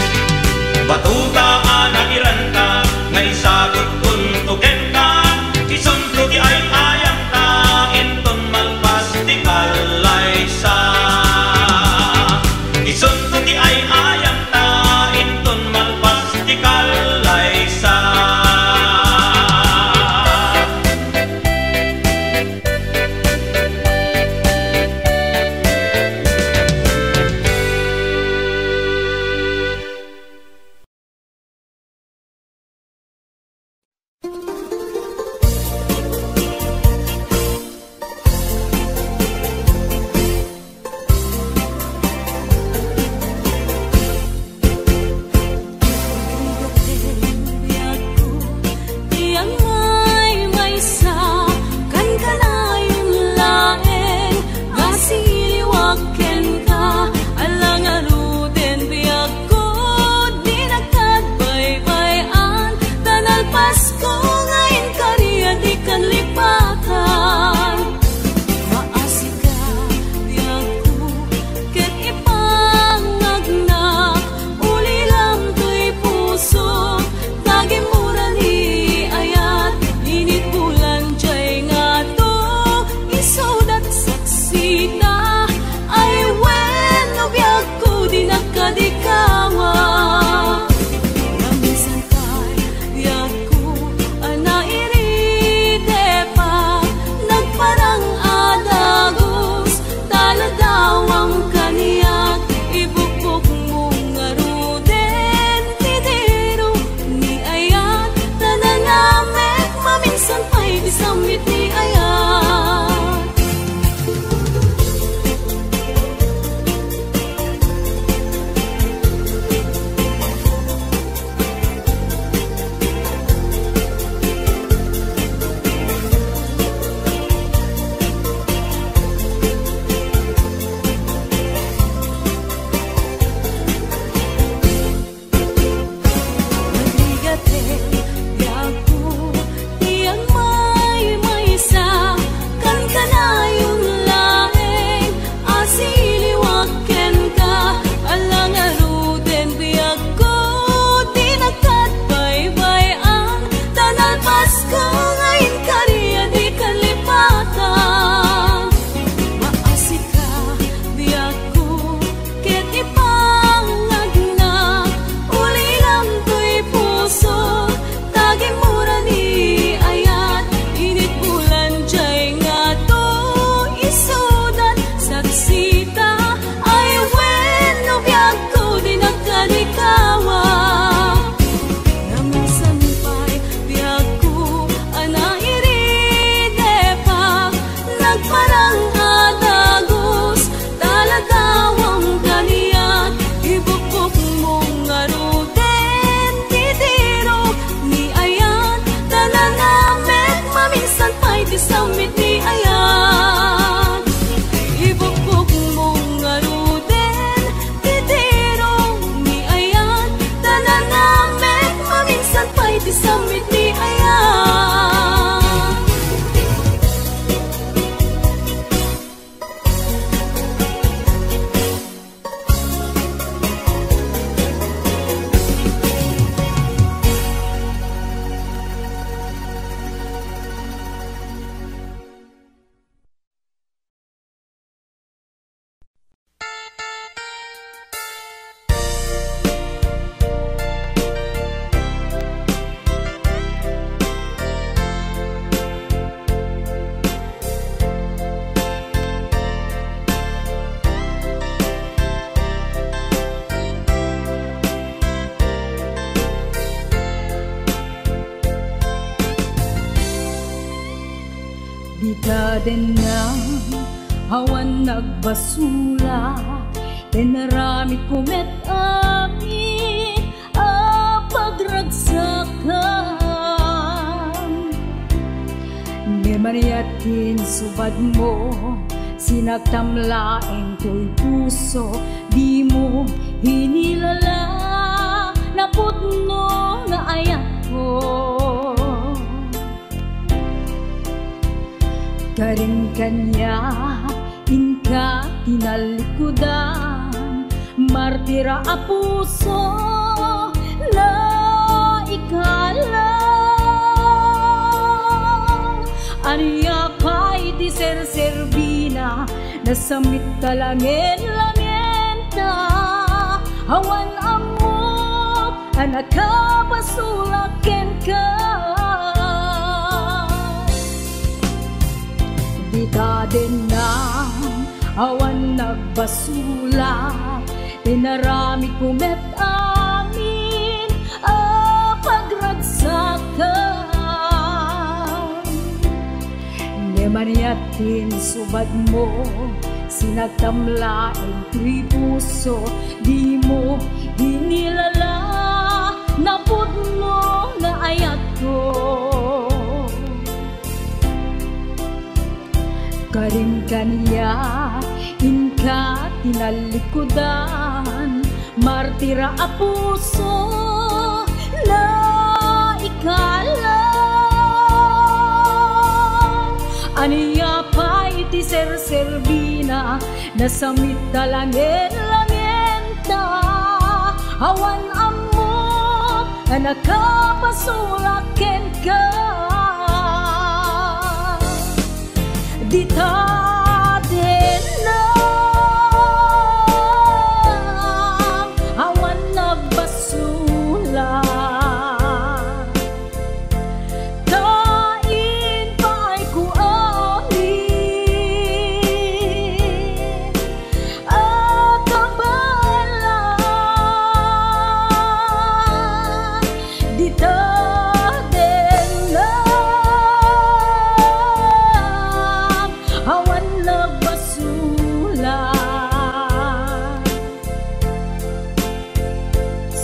Speaker 5: batuta ana iranta nga isagot kun tugenta isunto di ay ayang ta inton malpas di kalaysa isunto di ay ayang ta inton malpas di kalaysa.
Speaker 8: Dita din na awan nagbasula, tinaramit kumet amin a pagragsakan. Ni mariatin subad mo, sinagtamlaeng ko'y puso, di mo hinilala na putno na ayat ko. Karin kanya inka tinalikudan, martira a puso na ikalang. Aniya pa'y di ser-serbina, nasamit talangin-langenta, awan amot anak kapasulaken ka. Dita din na awan nagbasula, tinaramit kumet amin a pagragsakan. Ni maniatin subad mo, sinagtamlaeng ko'y puso, di mo hinilala na pudno na ayat ko. Karin kanya inka tinalikudan, martira a puso na ikalang. Aniya pa'y ti ser-serbina, nasamit talangin-langenta, awan amot anak kapasulaken ka. Dita din na awan nagbasula, kain pa'y kuamin at kabalan. Dita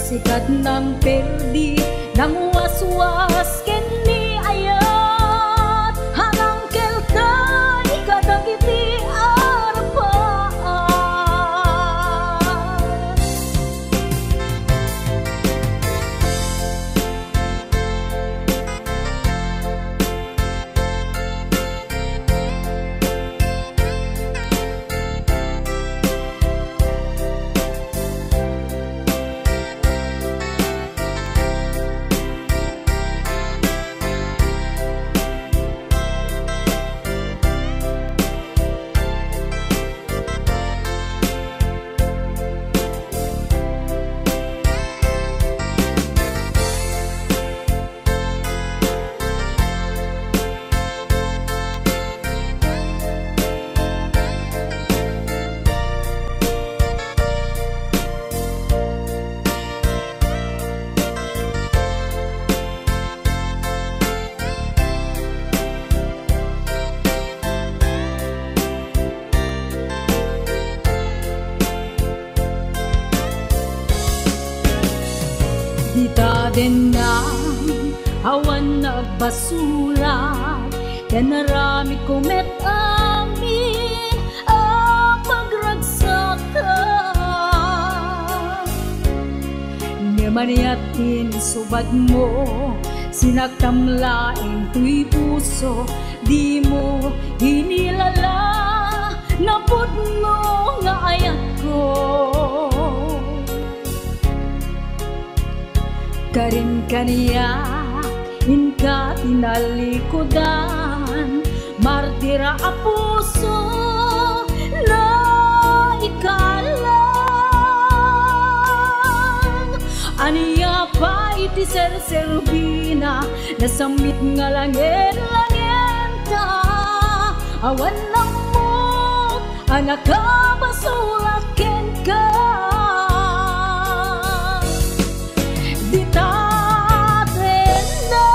Speaker 8: sikat ng perdi, ng waswas ken ni ayat, hanang kelkay kadagiti arpaan. Dita din na awan nagbasula, tinaramit kumet amin a pagragsakan. Ni maniatin subad mo, sinagtamlaeng ko'y puso, di mo hinilala na pudno nga ayat ko. Karin kaniya inka tinalikudan, martira a puso na ikalang. Aniya pa'y ti ser-serbina, nasamit nga langin-langenta, awan lang mo anak kapasulaken ka. Dita din na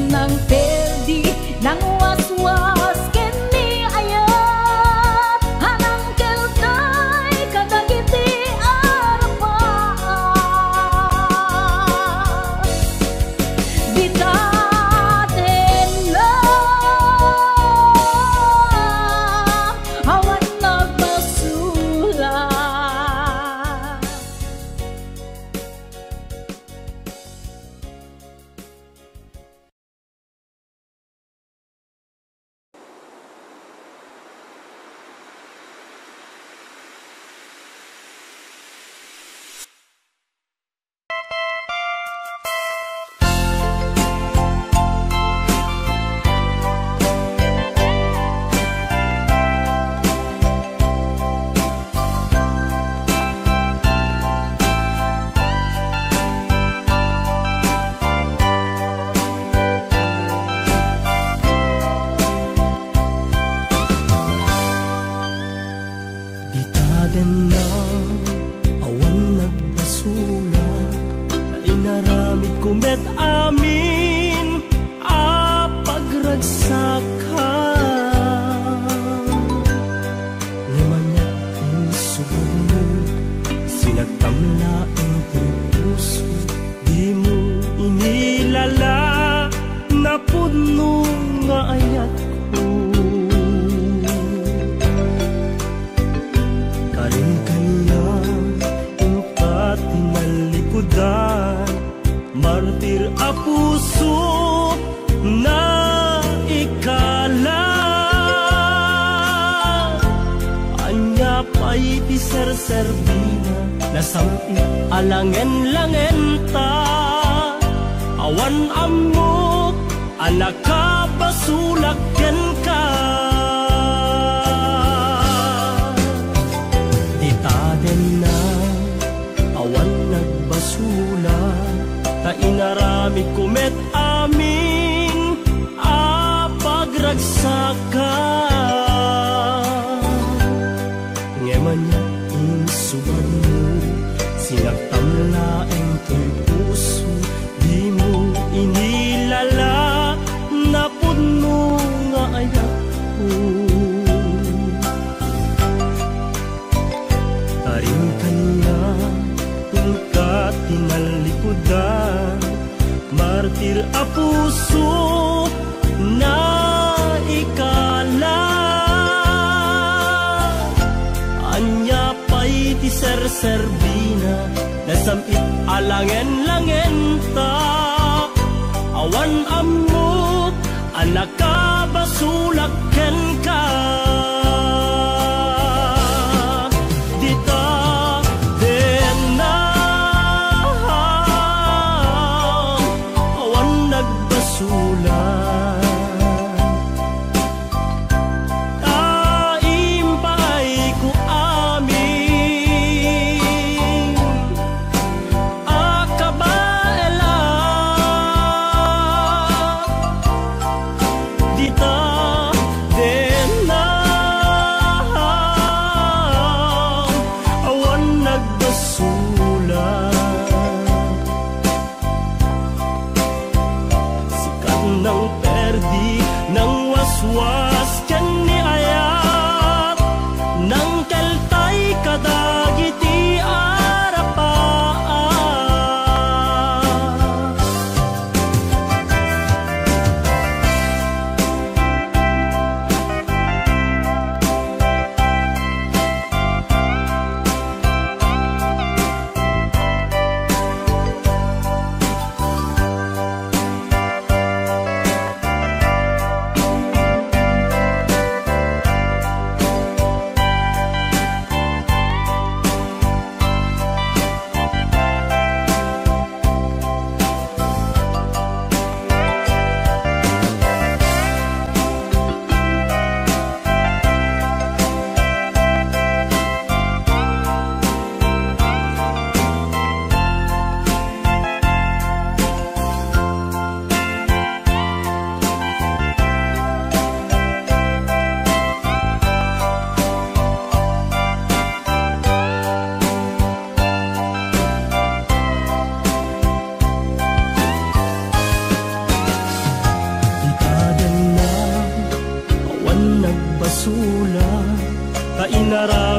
Speaker 2: nang perdi nang waswas kini ayat hanang kelkay kadagiti arapat bitaten na awan nagbasulat.
Speaker 9: Bitaden na awan nagbasula na inaramid kumet amin a pagragsakan limanya insubano sinagtamla ang puso di mo inilala na puno nga ayat ko. Martir a puso na ikala anya pa'y di serserbina nasamit alangen-langen ta awan amok anak ka basulakyan ka ditaden na awan nagbasula ta inaramid kumet amin a pagragsakan ngemanya insuban mo sinagtamlaeng to'y puso di mo inilala na puno nga ayak ko taring kanya tungkat tinalikudan martir a puso na ikala anya pa'y di serserbina nasamit alangen-langen ta awan amok anak ka basulakyan ka dita den na awan nagbasulan taimpay ko amin akabaela dita den na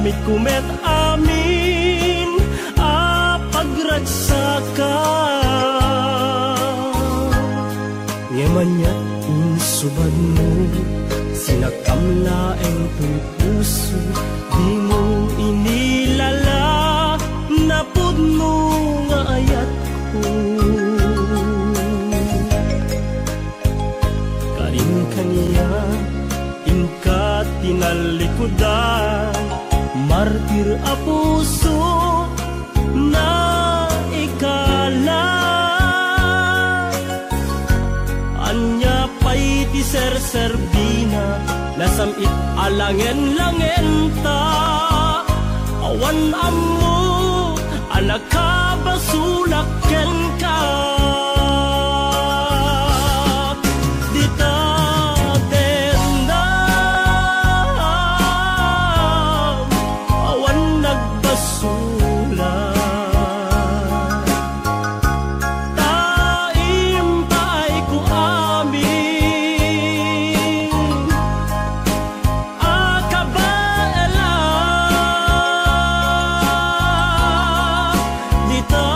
Speaker 9: damit kumet amin pagragsaka Ngemanyat insubad mo sinakamlaeng to'y puso di mo inilala napod mo nga ayat ko karin kaniya inka tinalikudan martir a puso na ikala anya pa'y ti ser-serbina nasamit alangen-langen ta awan ammo anak kabasulak ken ka dita tendam awan nagbasulak taimpay ko amin akabaela dita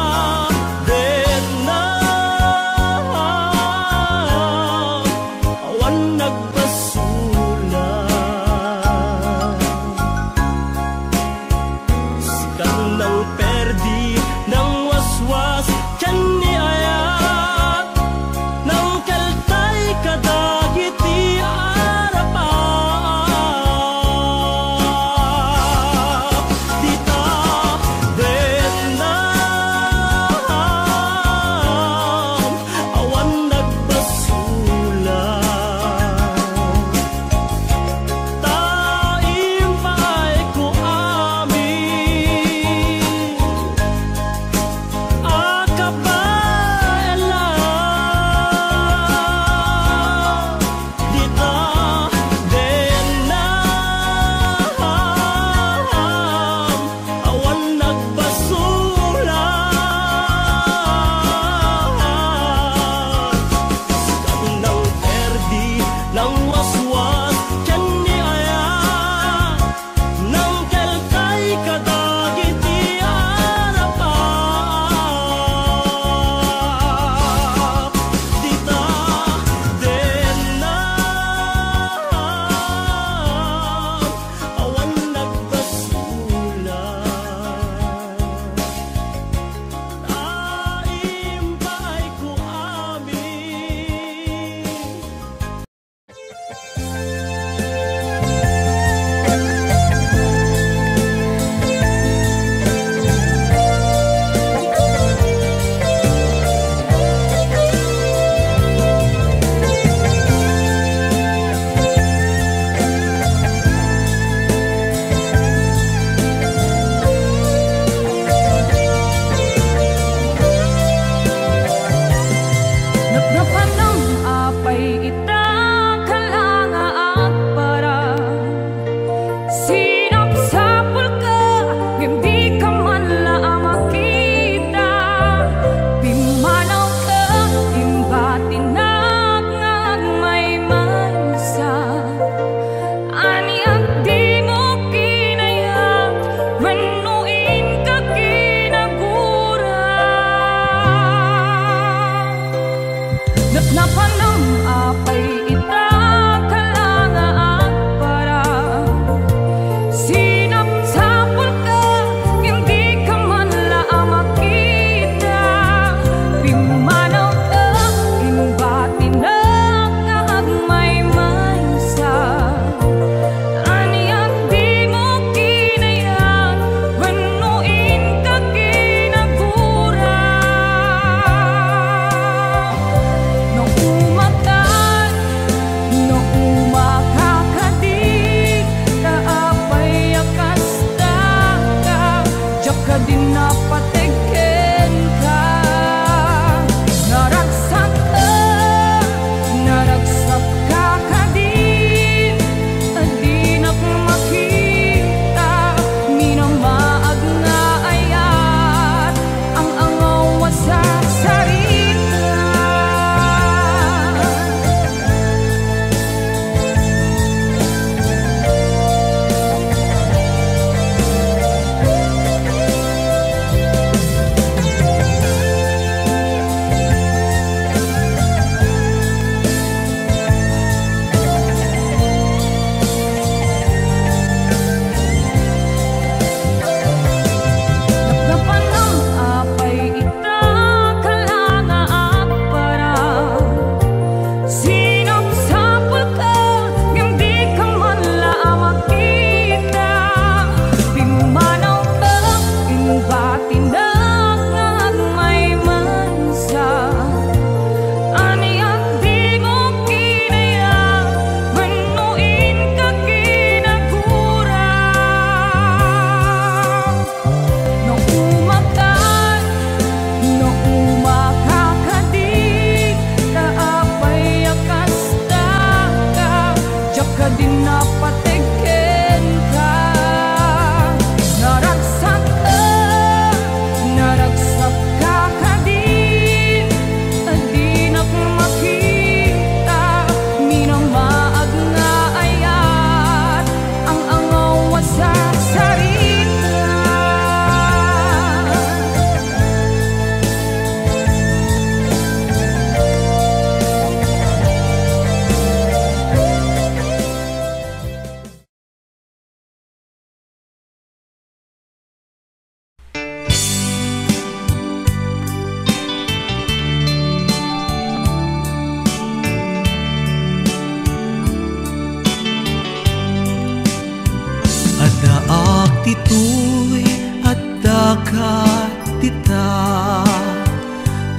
Speaker 1: dito'y at dagat tita,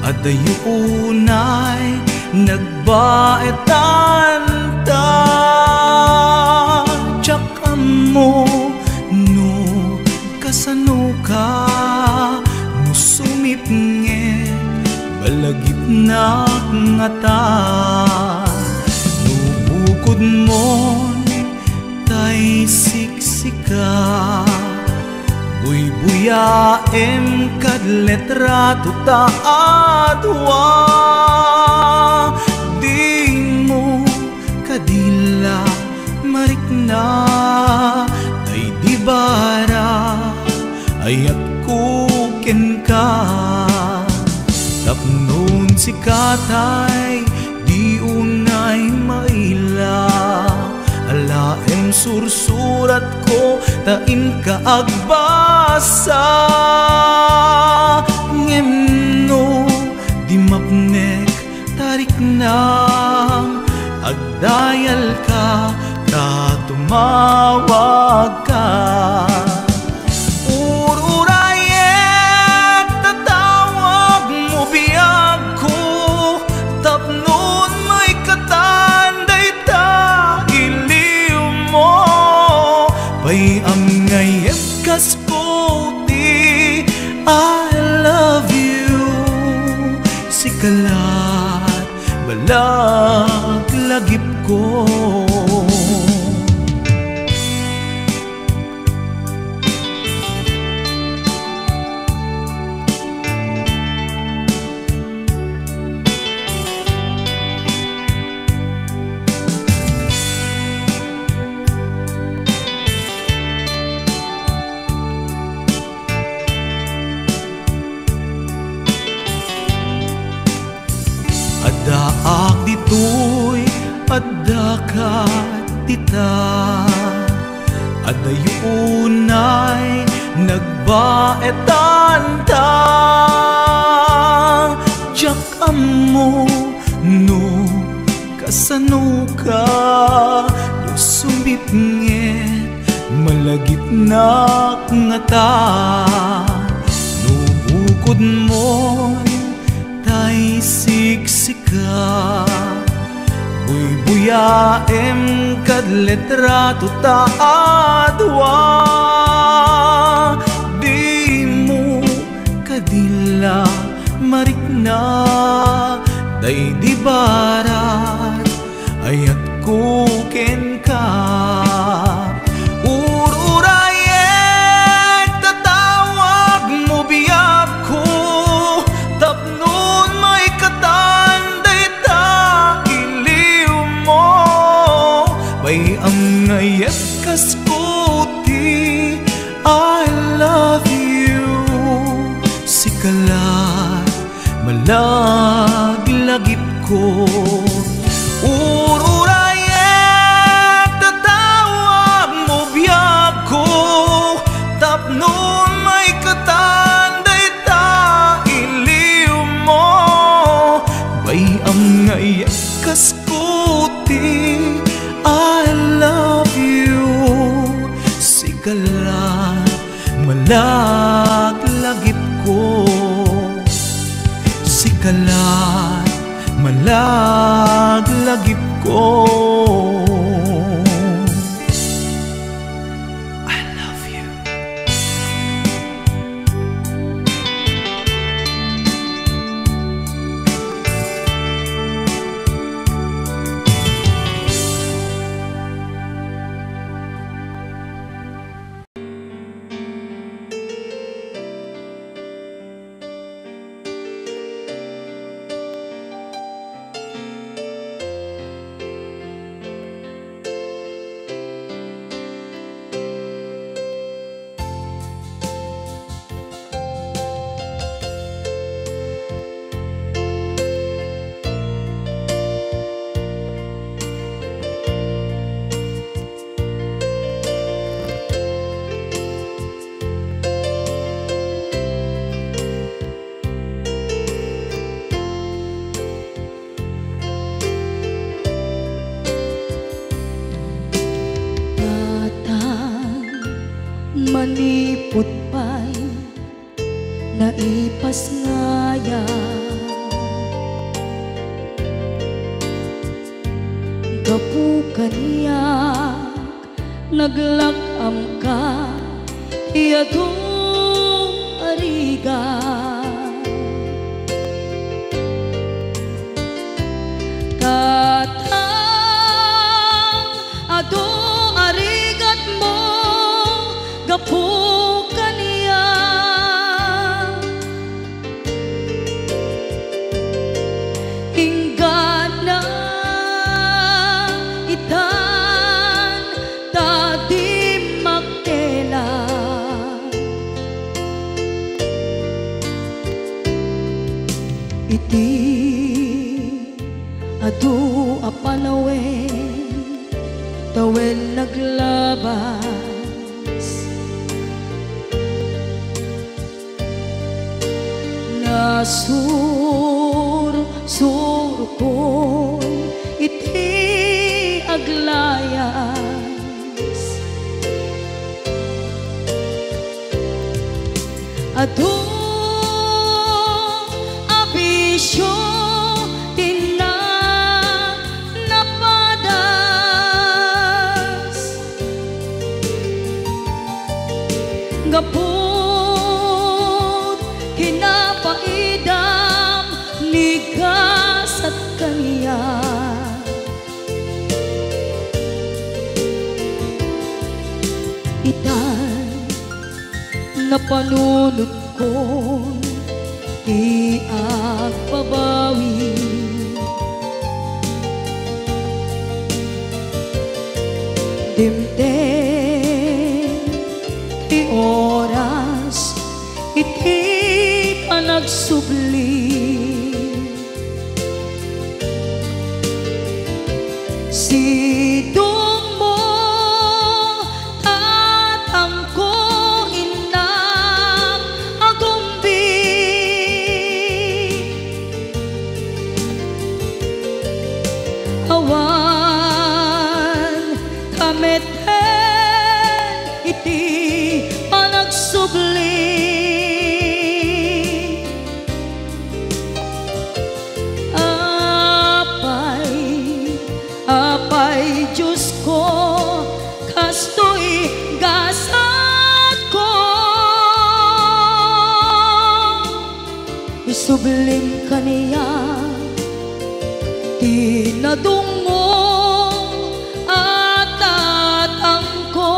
Speaker 1: adayunay nagbaetan ta. Tsaka mo no kasano ka, no sumipnge balagip na nga ta. No bukod mo tay siksika, buy-buyaem kad letrato ta adwa. Di mo kadila marikna ay di bara ayat kuken ka. Tapnon si katay di unay maila, alaem sursurat ko tain ka agbasa. Ngemno di mapnek tarik na agdayal ka ta tumawag ka. Ururayet tatawag mo biyag ko, tapnon may katanday ta iliw mo. Payam ngayem kas puti, I love you. Sikalat balag lagip ko. Adaak dito'y adakat tita, adayunay nagbaetan ta. Tsaka mo no kasano ka, no sumipnget malagip na nga ta. No bukod mo tay siksika, buy-buyaem kad letrato ta adwa. Di mo kadila marikna day di barat ayat kuken ka. Ururayet tatawag mo biyag ko, tapnon may katanday ta iliw mo. Bayam ngayet kas puti, I love you. Sikalat malaglagip ko. Ururayet tatawag mo biyag ko, tapnon may katanday ta iliw mo. Bayam ngayet kas puti, I love you. Sikalat malaglagip ko. Sikalat malaglagip ko. I love you.
Speaker 8: kaniyak naglakam ka iyadong ariga katang ado arigat mo gapu kaniya hingga na itan tadi magtela iti adu apanawen tawen naglabas nasur ko iti aglayas adu abisyo gapot kinapaidam nigas at kaniya itan napanunod ko di agpabawi dimte oras iti panagsubli sidong mo tatangko inang agumbi awan kameten iti subli apay Diyos ko kastoy gasat ko isublim kaniya tinadungo at tatangko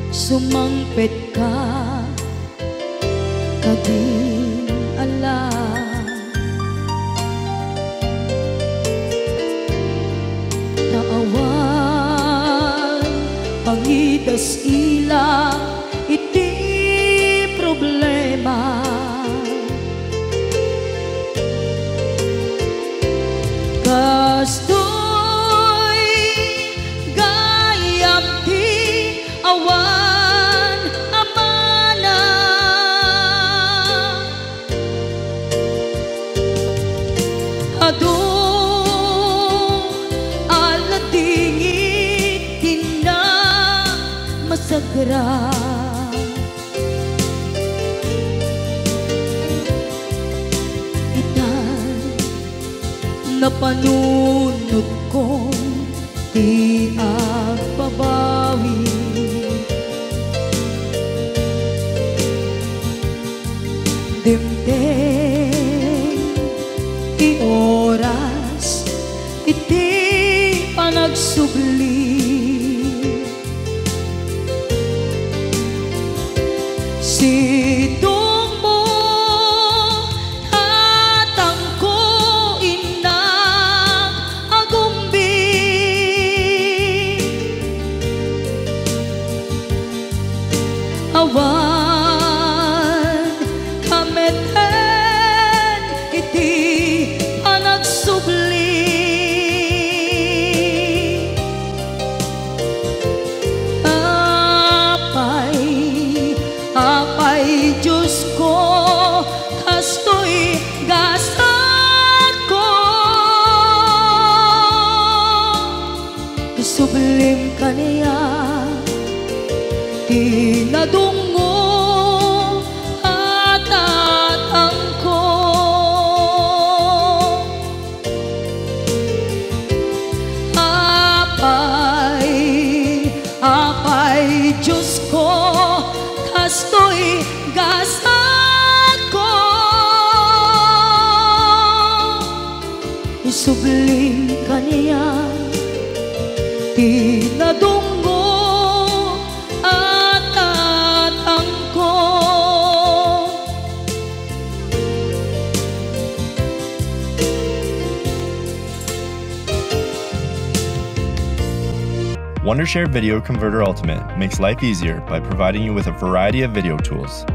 Speaker 8: sumangpet ka kading ala naawan pangidas ila iti problema kastoy gayam ti awan aladingit tina masagra itan napanunod ko di agbabawi dimteng ti oras iti panagsubli sidong mo tatangko inang agumbi awan kameten iti Diyos ko, kasto'y gasat ko. Isublim ka niya, tinadungo at tatang ko. Apay, Diyos ko, kasto'y gasat ko. Isublim ka niya, tinadungo at tatang ko.
Speaker 10: Wondershare Video Converter Ultimate makes life easier by providing you with a variety of video tools.